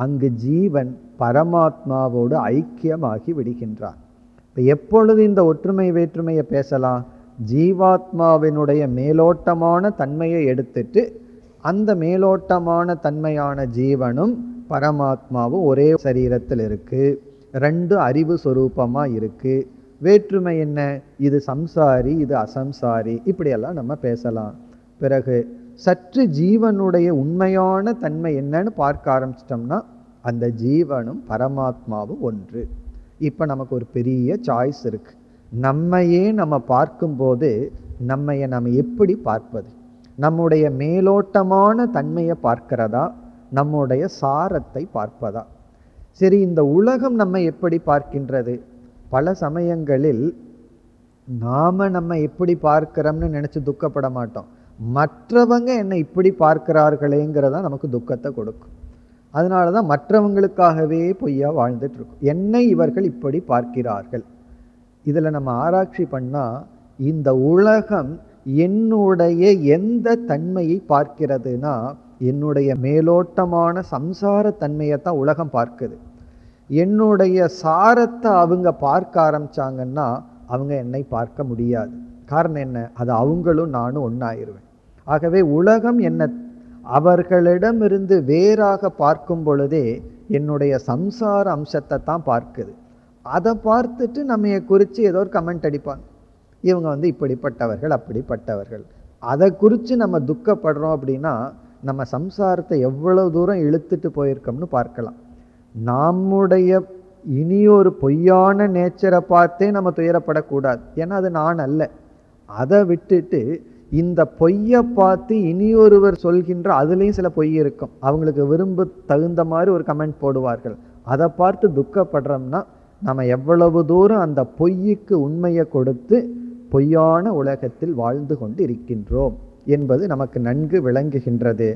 அங்கு ஜீவன் பரமாத்மாவோடு ஐக்கியமாகி விடுகின்றான். இப்போ எப்பொழுது இந்த ஒற்றுமை வேற்றுமையை பேசலாம்? ஜீவாத்மாவினுடைய மேலோட்டமான தன்மையை எடுத்துட்டு அந்த மேலோட்டமான தன்மையான ஜீவனும் பரமாத்மாவும் ஒரே சரீரத்தில் இருக்கு, ரெண்டு அறிவு சொரூபமா இருக்கு. வேற்றுமை என்ன? இது சம்சாரி, இது அசம்சாரி, இப்படியெல்லாம் நம்ம பேசலாம். பிறகு சற்று ஜீவனுடைய உண்மையான தன்மை என்னன்னு பார்க்க ஆரம்பிச்சிட்டோம்னா அந்த ஜீவனும் பரமாத்மாவும் ஒன்று. இப்போ நமக்கு ஒரு பெரிய சாய்ஸ் இருக்கு. நம்மையே நம்ம பார்க்கும்போது நம்ம எப்படி பார்ப்பது? நம்முடைய மேலோட்டமான தன்மையை பார்க்கிறதா, நம்முடைய சாரத்தை பார்ப்பதா? சரி, இந்த உலகம் நம்ம எப்படி பார்க்கின்றது? பல சமயங்களில் நம்ம எப்படி பார்க்கிறோம்னு நினைச்சு துக்கப்பட மாட்டோம், மற்றவங்க என்னை இப்படி பார்க்கிறார்களேங்கிறதா நமக்கு துக்கத்தை கொடுக்கும். அதனாலதான் மற்றவங்களுக்காகவே பொய்யா வாழ்ந்துட்டு இருக்கோம். என்னை இவர்கள் இப்படி பார்க்கிறார்கள். இதுல நம்ம ஆராய்ச்சி பண்ணா இந்த உலகம் என்னுடைய எந்த தன்மையை பார்க்கிறதுனா, என்னுடைய மேலோட்டமான சம்சார தன்மையைத்தான் உலகம் பார்க்குது. என்னுடைய சாரத்தை அவங்க பார்க்க ஆரம்பிச்சாங்கன்னா அவங்க என்னை பார்க்க முடியாது. காரணம் என்ன? அது அவங்களும் நானும் ஒன்றாயிருவேன். ஆகவே உலகம் என்ன அவர்களிடமிருந்து வேறாக பார்க்கும் பொழுதே என்னுடைய சம்சார அம்சத்தை தான் பார்க்குது. அதை பார்த்துட்டு நம்ம குறித்து ஏதோ ஒரு கமெண்ட் அடிப்பாங்க. இவங்க இப்படிப்பட்டவர்கள், அப்படிப்பட்டவர்கள். அதை குறித்து நம்ம துக்கப்படுறோம் அப்படின்னா நம்ம சம்சாரத்தை எவ்வளவு தூரம் இழுத்துட்டு போயிருக்கோம்னு பார்க்கலாம். நம்முடைய இனியொரு பொய்யான நேச்சரை பார்த்தே நம்ம துயரப்படக்கூடாது, ஏன்னா அது நான் அல்ல. அதை விட்டுட்டு இந்த பொய்யை பார்த்து இனியொருவர் சொல்கின்ற அதுலேயும் சில பொய் இருக்கும், அவங்களுக்கு விரும்ப தகுந்த மாதிரி ஒரு கமெண்ட் போடுவார்கள், அதை பார்த்து துக்கப்படுறோம்னா நம்ம எவ்வளவு தூரம் அந்த பொய்யுக்கு உண்மையை கொடுத்து பொய்யான உலகத்தில் வாழ்ந்து கொண்டு இருக்கின்றோம் என்பது நமக்கு நன்கு விளங்குகின்றது.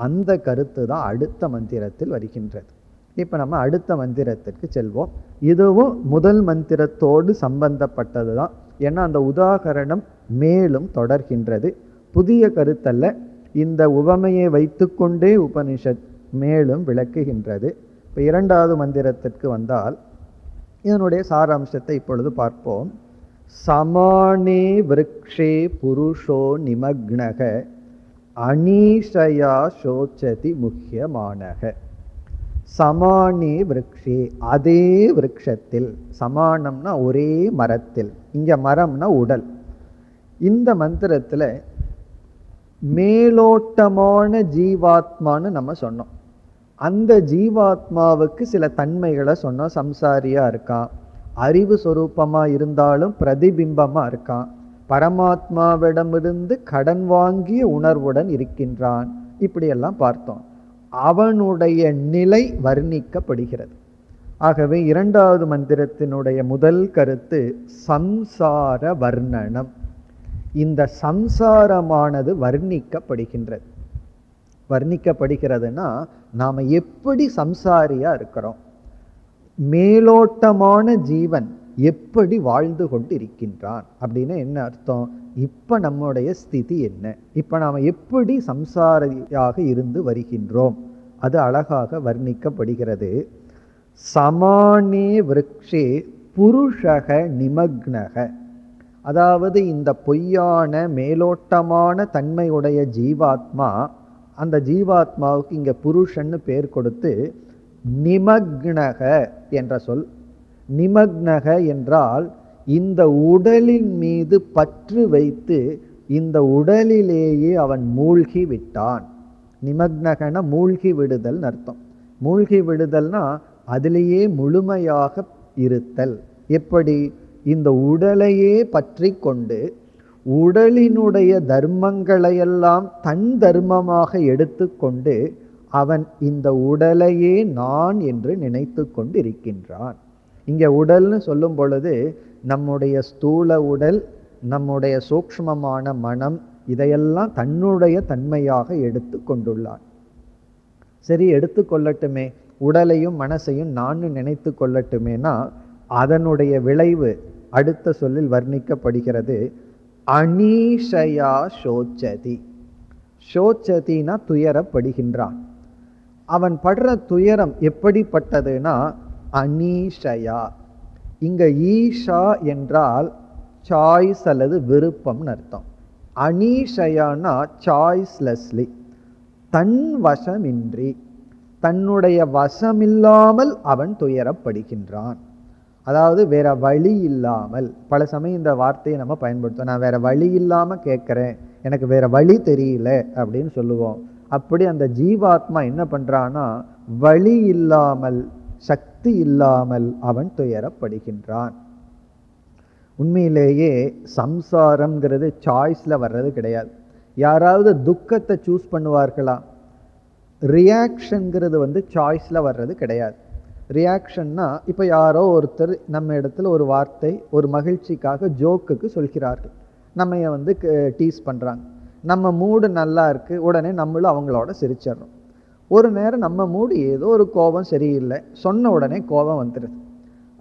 அந்த கருத்து தான் அடுத்த மந்திரத்தில் வருகின்றது. இப்போ நம்ம அடுத்த மந்திரத்திற்கு செல்வோம். இதுவும் முதல் மந்திரத்தோடு சம்பந்தப்பட்டது தான், ஏன்னா அந்த உதாகரணம் மேலும் தொடர்கின்றது. புதிய கருத்தல்ல, இந்த உவமையை வைத்துக்கொண்டே உபனிஷத் மேலும் விளக்குகின்றது. இப்போ இரண்டாவது மந்திரத்திற்கு வந்தால் இதனுடைய சாராம்சத்தை இப்பொழுது பார்ப்போம். சமானே விருக்ஷே புருஷோ நிமக்னக அனீஷயா சோச்சதி முக்கியமானக. சமானே விருக்ஷே, அதே விருட்சத்தில், சமானம்னா ஒரே மரத்தில், இங்க மரம்னா உடல். இந்த மந்திரத்துல மேலோட்டமான ஜீவாத்மான்னு நம்ம சொன்னோம். அந்த ஜீவாத்மாவுக்கு சில தன்மைகளை சொன்னோம். சம்சாரியா இருக்கான், அறிவு சொரூபமா இருந்தாலும் பிரதிபிம்பமா இருக்கான், பரமாத்மாவிடமிருந்து கடன் வாங்கிய உணர்வுடன் இருக்கின்றான், இப்படியெல்லாம் பார்த்தோம். அவனுடைய நிலை வர்ணிக்கப்படுகிறது. ஆகவே இரண்டாவது மந்திரத்தினுடைய முதல் கருத்து சம்சார வர்ணனம். இந்த சம்சாரமானது வர்ணிக்கப்படுகின்றது. வர்ணிக்கப்படுகிறதுனா நாம எப்படி சம்சாரியா இருக்கிறோம், மேலோட்டமான ஜீவன் எப்படி வாழ்ந்து கொண்டு இருக்கின்றான் அப்படின்னு என்ன அர்த்தம், இப்ப நம்முடைய ஸ்திதி என்ன, இப்ப நாம எப்படி சம்சாரியாக இருந்து வருகின்றோம், அது அழகாக வர்ணிக்கப்படுகிறது. சமானே விருக்ஷே புருஷக நிமக்னக, அதாவது இந்த பொய்யான மேலோட்டமான தன்மையுடைய ஜீவாத்மா, அந்த ஜீவாத்மாவுக்கு இங்க புருஷன்னு பேர் கொடுத்து நிமக்னக என்ற சொல். நிமக்னக என்றால் இந்த உடலின் மீது பற்று வைத்து இந்த உடலிலேயே அவன் மூழ்கி விட்டான். நிமக்னகன மூழ்கி விடுதல் அர்த்தம். மூழ்கி விடுதல்னா அதிலேயே முழுமையாக இருத்தல். எப்படி, இந்த உடலையே பற்றி கொண்டு உடலினுடைய தர்மங்களையெல்லாம் தன் தர்மமாக எடுத்துக்கொண்டு அவன் இந்த உடலையே நான் என்று நினைத்து கொண்டு இருக்கின்றான். இங்க உடல்னு சொல்லும் பொழுது நம்முடைய ஸ்தூல உடல், நம்முடைய சூக்ஷ்மமான மனம், இதையெல்லாம் தன்னுடைய தன்மையாக எடுத்து கொண்டுள்ளான். சரி, எடுத்துக்கொள்ளட்டுமே, உடலையும் மனசையும் நான் நினைத்து கொள்ளட்டுமேனா அதனுடைய விளைவு அடுத்த சொல்லில் வர்ணிக்கப்படுகிறது. அனீஷயா சோச்சதி. சோச்சதினா துயரப்படுகின்றான். அவன் படுற துயரம் எப்படிப்பட்டதுன்னா அனீஷயா. இங்க ஈஷா என்றால் சாய்ஸ் அல்லது விருப்பம்னு அர்த்தம். அனீஷயானா சாய்ஸ்லெஸ்லி, தன் வசமின்றி, தன்னுடைய வசமில்லாமல் அவன் துயரப்படுகின்றான். அதாவது வேற வழி இல்லாமல். பல சமயம் இந்த வார்த்தையை நம்ம பயன்படுத்துவோம், நான் வேற வழி இல்லாம கேட்கிறேன், எனக்கு வேற வழி தெரியல அப்படின்னு சொல்லுவோம். அப்படி அந்த ஜீவாத்மா என்ன பண்றான்னா வழி இல்லாமல், சக்தி இல்லாமல் அவன் துயரப்படுகின்றான். உண்மையிலேயே சம்சாரம்ங்கிறது சாய்ஸ்ல வர்றது கிடையாது. யாராவது துக்கத்தை சூஸ் பண்ணுவார்களா? ரியாக்ஷன்ங்கிறது சாய்ஸ்ல வர்றது கிடையாது. ரியாக்ஷன்னா இப்போ யாரோ ஒருத்தர் நம்ம இடத்துல ஒரு வார்த்தை ஒரு மகிழ்ச்சிக்காக ஜோக்குக்கு சொல்கிறார்கள், நம்ம டீஸ் பண்ணுறாங்க, நம்ம மூடு நல்லா இருக்கு, உடனே நம்மளும் அவங்களோட சிரிச்சிடறோம். ஒரு நேரம் நம்ம மூடு ஏதோ ஒரு கோபம் சரியில்லை, சொன்ன உடனே கோபம் வந்துடுது.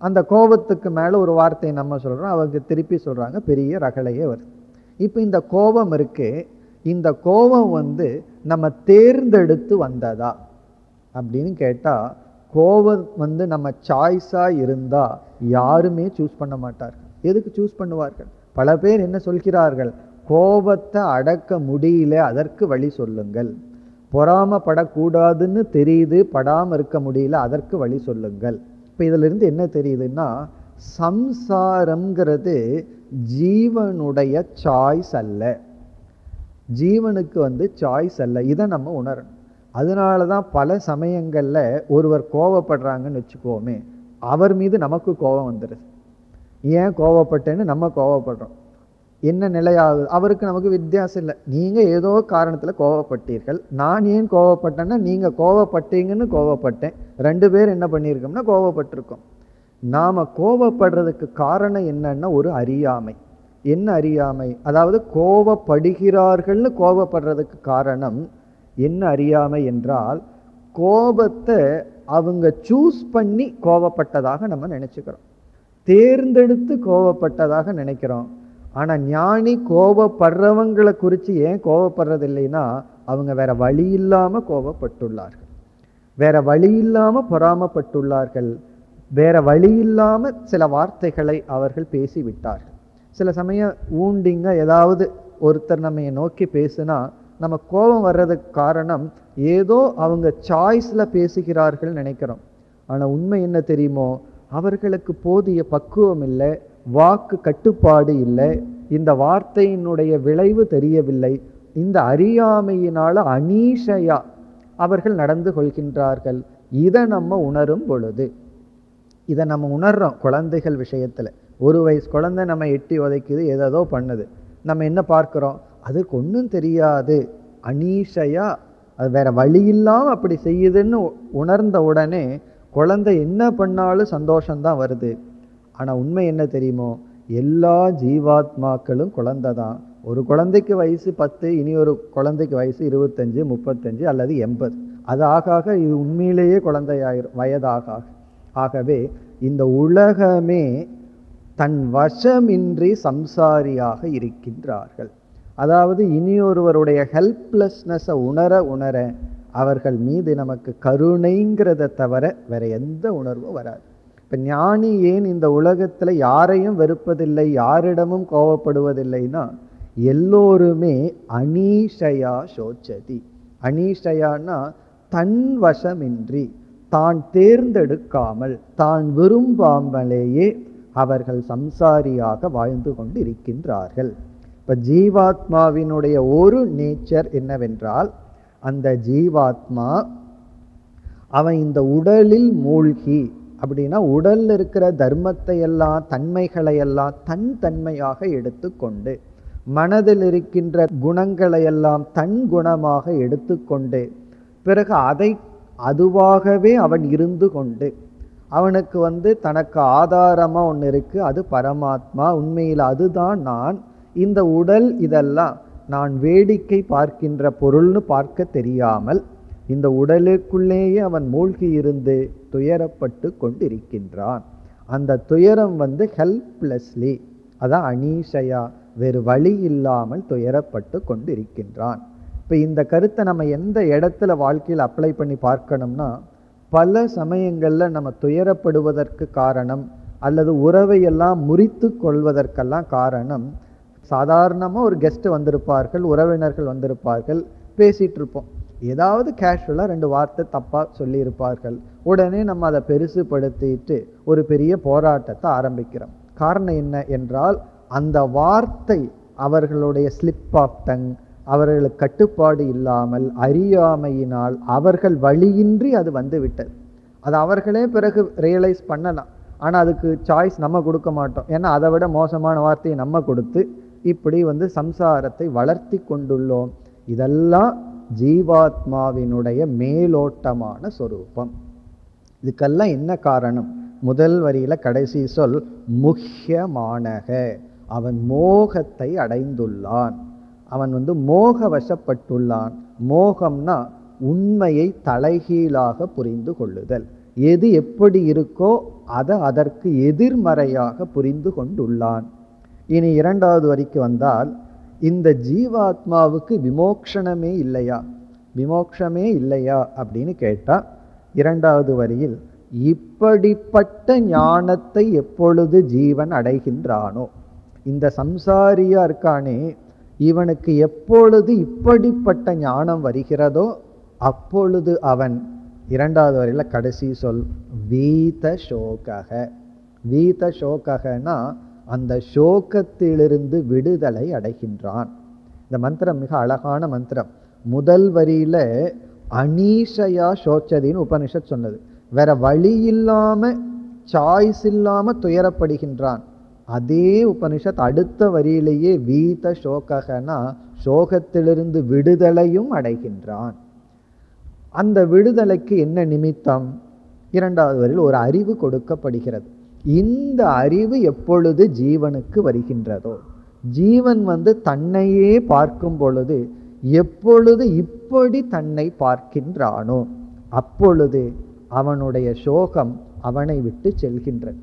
அந்த கோபத்துக்கு மேலே ஒரு வார்த்தையை நம்ம சொல்கிறோம், அவங்க திருப்பி சொல்கிறாங்க, பெரிய ரகளையே வருது. இப்போ இந்த கோபம் இருக்கு, இந்த கோபம் நம்ம தேர்ந்தெடுத்து வந்ததா அப்படின்னு கேட்டால், கோபம் நம்ம சாய்ஸாக இருந்தால் யாருமே சூஸ் பண்ண மாட்டார்கள். எதுக்கு சூஸ் பண்ணுவார்கள்? பல பேர் என்ன சொல்கிறார்கள், கோபத்தை அடக்க முடியல, அதற்கு வழி சொல்லுங்கள். பொறாமப்படக்கூடாதுன்னு தெரியுது, படாமல் இருக்க முடியல, அதற்கு வழி சொல்லுங்கள். இப்போ இதிலிருந்து என்ன தெரியுதுன்னா, சம்சாரம்ங்கிறது ஜீவனுடைய சாய்ஸ் அல்ல. ஜீவனுக்கு சாய்ஸ் அல்ல. இதை நம்ம உணரணும். அதனால தான் பல சமயங்கள்ல ஒருவர் கோவப்படுறாங்கன்னு வச்சுக்கோமே, அவர் மீது நமக்கு கோபம் வந்துடுது. ஏன் கோவப்பட்டேன்னு நம்ம கோவப்படுறோம். என்ன நிலையாகுது? அவருக்கு நமக்கு வித்தியாசம் இல்லை. நீங்க ஏதோ காரணத்துல கோவப்பட்டீர்கள், நான் ஏன் கோவப்பட்டேன்னா நீங்க கோவப்பட்டீங்கன்னு கோவப்பட்டேன். 2 பேர் என்ன பண்ணியிருக்கோம்னா கோவப்பட்டிருக்கோம். நாம கோவப்படுறதுக்கு காரணம் என்னன்னா ஒரு அறியாமை. என்ன அறியாமை? அதாவது கோவப்படுகிறார்கள்னு கோவப்படுறதுக்கு காரணம் என்ன அறியாமை என்றால், கோபத்தை அவங்க சூஸ் பண்ணி கோவப்பட்டதாக நம்ம நினைச்சுக்கிறோம், தேர்ந்தெடுத்து கோவப்பட்டதாக நினைக்கிறோம். ஆனா ஞானி கோபப்படுறவங்களை குறித்து ஏன் கோபப்படுறது இல்லைன்னா, அவங்க வேற வழி இல்லாம கோபப்பட்டுள்ளார்கள், வேற வழி இல்லாம பொறாமப்பட்டுள்ளார்கள், வேற வழி இல்லாம சில வார்த்தைகளை அவர்கள் பேசிவிட்டார்கள். சில சமயம் ஊண்டிங்க ஏதாவது ஒருத்தர் நம்ம நோக்கி பேசுனா நம்ம கோபம் வர்றதுக்கு காரணம் ஏதோ அவங்க சாய்ஸ்ல பேசுகிறார்கள் நினைக்கிறோம். ஆனா உண்மை என்ன தெரியுமோ, அவர்களுக்கு போதிய பக்குவம் இல்லை, வாக்கு கட்டுப்பாடு இல்லை, இந்த வார்த்தையினுடைய விளைவு தெரியவில்லை. இந்த அறியாமையினால அனீஷையா அவர்கள் நடந்து கொள்கின்றார்கள். இதை நம்ம உணரும் பொழுது, இதை நம்ம உணர்றோம். குழந்தைகள் விஷயத்துல 1 வயசு குழந்தை நம்ம எட்டி உதைக்குது, ஏதோ பண்ணுது, நம்ம என்ன பார்க்கிறோம்? அதுக்கு ஒன்றும் தெரியாது, அனீஷையா அது வேற வழி இல்லாம அப்படி செய்யுதுன்னு உணர்ந்த உடனே குழந்தை என்ன பண்ணாலும் சந்தோஷம்தான் வருது. ஆனா உண்மை என்ன தெரியுமோ, எல்லா ஜீவாத்மாக்களும் குழந்தை தான். ஒரு குழந்தைக்கு வயசு 10, இனி ஒரு குழந்தைக்கு வயசு 25, 35 அல்லது 80. அது ஆக இது உண்மையிலேயே குழந்தையாயிரும் வயதாக. ஆகவே இந்த உலகமே தன் வசமின்றி சம்சாரியாக இருக்கின்றார்கள். அதாவது இனியொருவருடைய ஹெல்ப்லெஸ்னஸை உணர உணர அவர்கள் மீது நமக்கு கருணைங்கிறத தவிர வேற எந்த உணர்வும் வராது. இப்ப ஞானி ஏன் இந்த உலகத்துல யாரையும் வெறுப்பதில்லை, யாரிடமும் கோபப்படுவதில்லைன்னா, எல்லோருமே அனீஷயா சோச்சதி. அனீஷயான்னா தன் வசமின்றி, தான் தேர்ந்தெடுக்காமல், தான் விரும்பாமலேயே அவர்கள் சம்சாரியாக வாழ்ந்து கொண்டு இருக்கின்றார்கள். இப்ப ஜீவாத்மாவினுடைய ஒரு நேச்சர் என்னவென்றால், அந்த ஜீவாத்மா அவன் இந்த உடலில் மூழ்கி, அப்படின்னா உடல்ல இருக்கிற தர்மத்தை எல்லாம் தன்மைகளை எல்லாம் தன் தன்மையாக எடுத்துக்கொண்டு, மனதில் இருக்கின்ற குணங்களை எல்லாம் தன் குணமாக எடுத்துக்கொண்டு, பிறகு அதை அதுவாகவே அவன் இருந்து கொண்டு, அவனுக்கு தனக்கு ஆதாரமா ஒன்று இருக்கு, அது பரமாத்மா, உண்மையில் அதுதான் நான். இந்த உடல் இதெல்லாம் நான் வேடிக்கை பார்க்கின்ற பொருள்னு பார்க்க தெரியாமல் இந்த உடலுக்குள்ளேயே அவன் மூழ்கி இருந்து துயரப்பட்டு கொண்டிருக்கின்றான். அந்த துயரம் ஹெல்ப்லெஸ்லி, அதான் அனீஷையா, வேறு வழி இல்லாமல் துயரப்பட்டு கொண்டிருக்கின்றான். இப்போ இந்த கருத்தை நம்ம எந்த இடத்துல வாழ்க்கையில் அப்ளை பண்ணி பார்க்கணும்னா, பல சமயங்களில் நம்ம துயரப்படுவதற்கு காரணம் அல்லது உறவையெல்லாம் முறித்து கொள்வதற்கெல்லாம் காரணம், சாதாரணமாக ஒரு கெஸ்ட் வந்திருப்பார்கள், உறவினர்கள் வந்திருப்பார்கள், பேசிகிட்டு இருப்போம், ஏதாவது கேஷுவலாக 2 வார்த்தை தப்பாக சொல்லியிருப்பார்கள், உடனே நம்ம அதை பெருசுப்படுத்திட்டு ஒரு பெரிய போராட்டத்தை ஆரம்பிக்கிறோம். காரணம் என்ன என்றால், அந்த வார்த்தை அவர்களுடைய ஸ்லிப் ஆஃப் டங், அவர்களுக்கு கட்டுப்பாடு இல்லாமல் அறியாமையினால் அவர்கள் வழியின்றி அது வந்துவிட்டது. அது அவர்களே பிறகு ரியலைஸ் பண்ணலாம், ஆனால் அதுக்கு சாய்ஸ் நம்ம கொடுக்க மாட்டோம். ஏன்னா அதை விட மோசமான வார்த்தையை நம்ம கொடுத்து இப்படி சம்சாரத்தை வளர்த்தி கொண்டுள்ளோம். இதெல்லாம் ஜீவாத்மாவினுடைய மேலோட்டமான சொரூபம். இதுக்கெல்லாம் என்ன காரணம்? முதல் வரியில கடைசி சொல் முஹ்யமானக, அவன் மோகத்தை அடைந்துள்ளான், அவன் மோக வசப்பட்டுள்ளான். மோகம்னா உண்மையை தலைகீழாக புரிந்து கொள்ளுதல். எது எப்படி இருக்கோ அதை அதற்கு எதிர்மறையாக புரிந்து கொண்டுள்ளான். இனி 2வது வரிக்கு வந்தால், இந்த ஜீவாத்மாவுக்கு விமோக்ஷனமே இல்லையா, விமோக்ஷமே இல்லையா அப்படின்னு கேட்டா, 2வது வரியில் இப்படிப்பட்ட ஞானத்தை எப்பொழுது ஜீவன் அடைகின்றானோ, இந்த சம்சாரியா இருக்கானே, இவனுக்கு எப்பொழுது இப்படிப்பட்ட ஞானம் வருகிறதோ அப்பொழுது அவன், 2வது வரியில கடைசி சொல் வீத சோகக. வீத சோககனா அந்த சோகத்திலிருந்து விடுதலை அடைகின்றான். இந்த மந்திரம் மிக அழகான மந்திரம். முதல் வரியில அனீஷயா சோச்சதின்னு உபனிஷத் சொன்னது. வேற வழி இல்லாம, சாய்ஸ் இல்லாம துயரப்படுகின்றான். அதே உபனிஷத் அடுத்த வரியிலேயே வீத சோகனா சோகத்திலிருந்து விடுதலையும் அடைகின்றான். அந்த விடுதலைக்கு என்ன நிமித்தம்? இரண்டாவது வரியில் ஒரு அறிவு கொடுக்கப்படுகிறது. இந்த அறிவு எப்பொழுது ஜீவனுக்கு வருகின்றதோ, ஜீவன் தன்னையே பார்க்கும் பொழுது, எப்பொழுது இப்படி தன்னை பார்க்கின்றானோ அப்பொழுது அவனுடைய சோகம் அவனை விட்டு செல்கின்றது.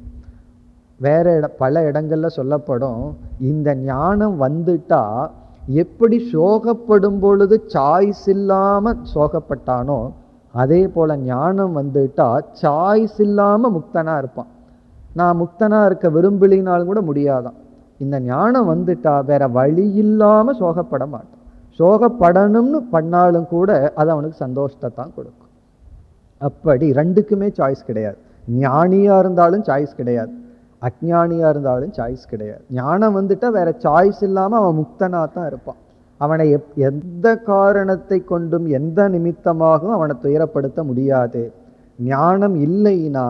வேற பல இடங்கள்ல சொல்லப்படும், இந்த ஞானம் வந்துட்டா எப்படி சோகப்படும் பொழுது சாய்ஸ் இல்லாம சோகப்பட்டானோ அதே போல ஞானம் வந்துட்டா சாய்ஸ் இல்லாம முக்தனா இருப்பான். நான் முக்தனா இருக்க விரும்பலினாலும் கூட முடியாதான். இந்த ஞானம் வந்துட்டா வேற வழி இல்லாம சோகப்பட மாட்டான். சோகப்படணும்னு பண்ணாலும் கூட அது அவனுக்கு சந்தோஷத்தை தான் கொடுக்கும். அப்படி ரெண்டுக்குமே சாய்ஸ் கிடையாது. ஞானியா இருந்தாலும் சாய்ஸ் கிடையாது, அஞ்ஞானியா இருந்தாலும் சாய்ஸ் கிடையாது. ஞானம் வந்துட்டா வேற சாய்ஸ் இல்லாம அவன் முக்தனா தான் இருப்பான். அவனை எந்த காரணத்தை கொண்டும் எந்த நிமித்தமாகவும் அவனை துயரப்படுத்த முடியாது. ஞானம் இல்லைன்னா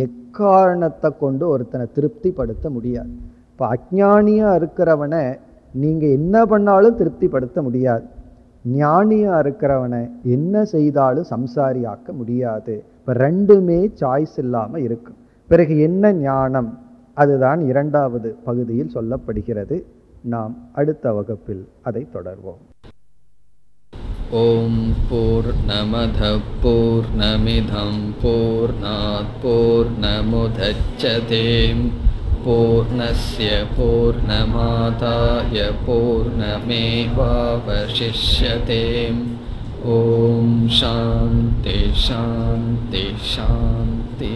எக்காரணத்தை கொண்டு ஒருத்தனை திருப்திப்படுத்த முடியாது. இப்போ அஞ்ஞானியா இருக்கிறவனை நீங்க என்ன பண்ணாலும் திருப்திப்படுத்த முடியாது. ஞானியா இருக்கிறவனை என்ன செய்தாலும் சம்சாரியாக்க முடியாது. இப்போ ரெண்டுமே சாய்ஸ் இல்லாம இருக்கும். பிறகு என்ன ஞானம்? அதுதான் இரண்டாவது பகுதியில் சொல்லப்படுகிறது. நாம் அடுத்த வகுப்பில் அதை தொடர்வோம். ஓம் பூர்ணமத பூர்ணமிதம் பூர்ணாத் பூர்ணமுதச்யதே பூர்ணஸ்ய பூர்ணமாதாய பூர்ணமேவாவசிஷ்யதே. ஓம் சாந்தி சாந்தி சாந்தி.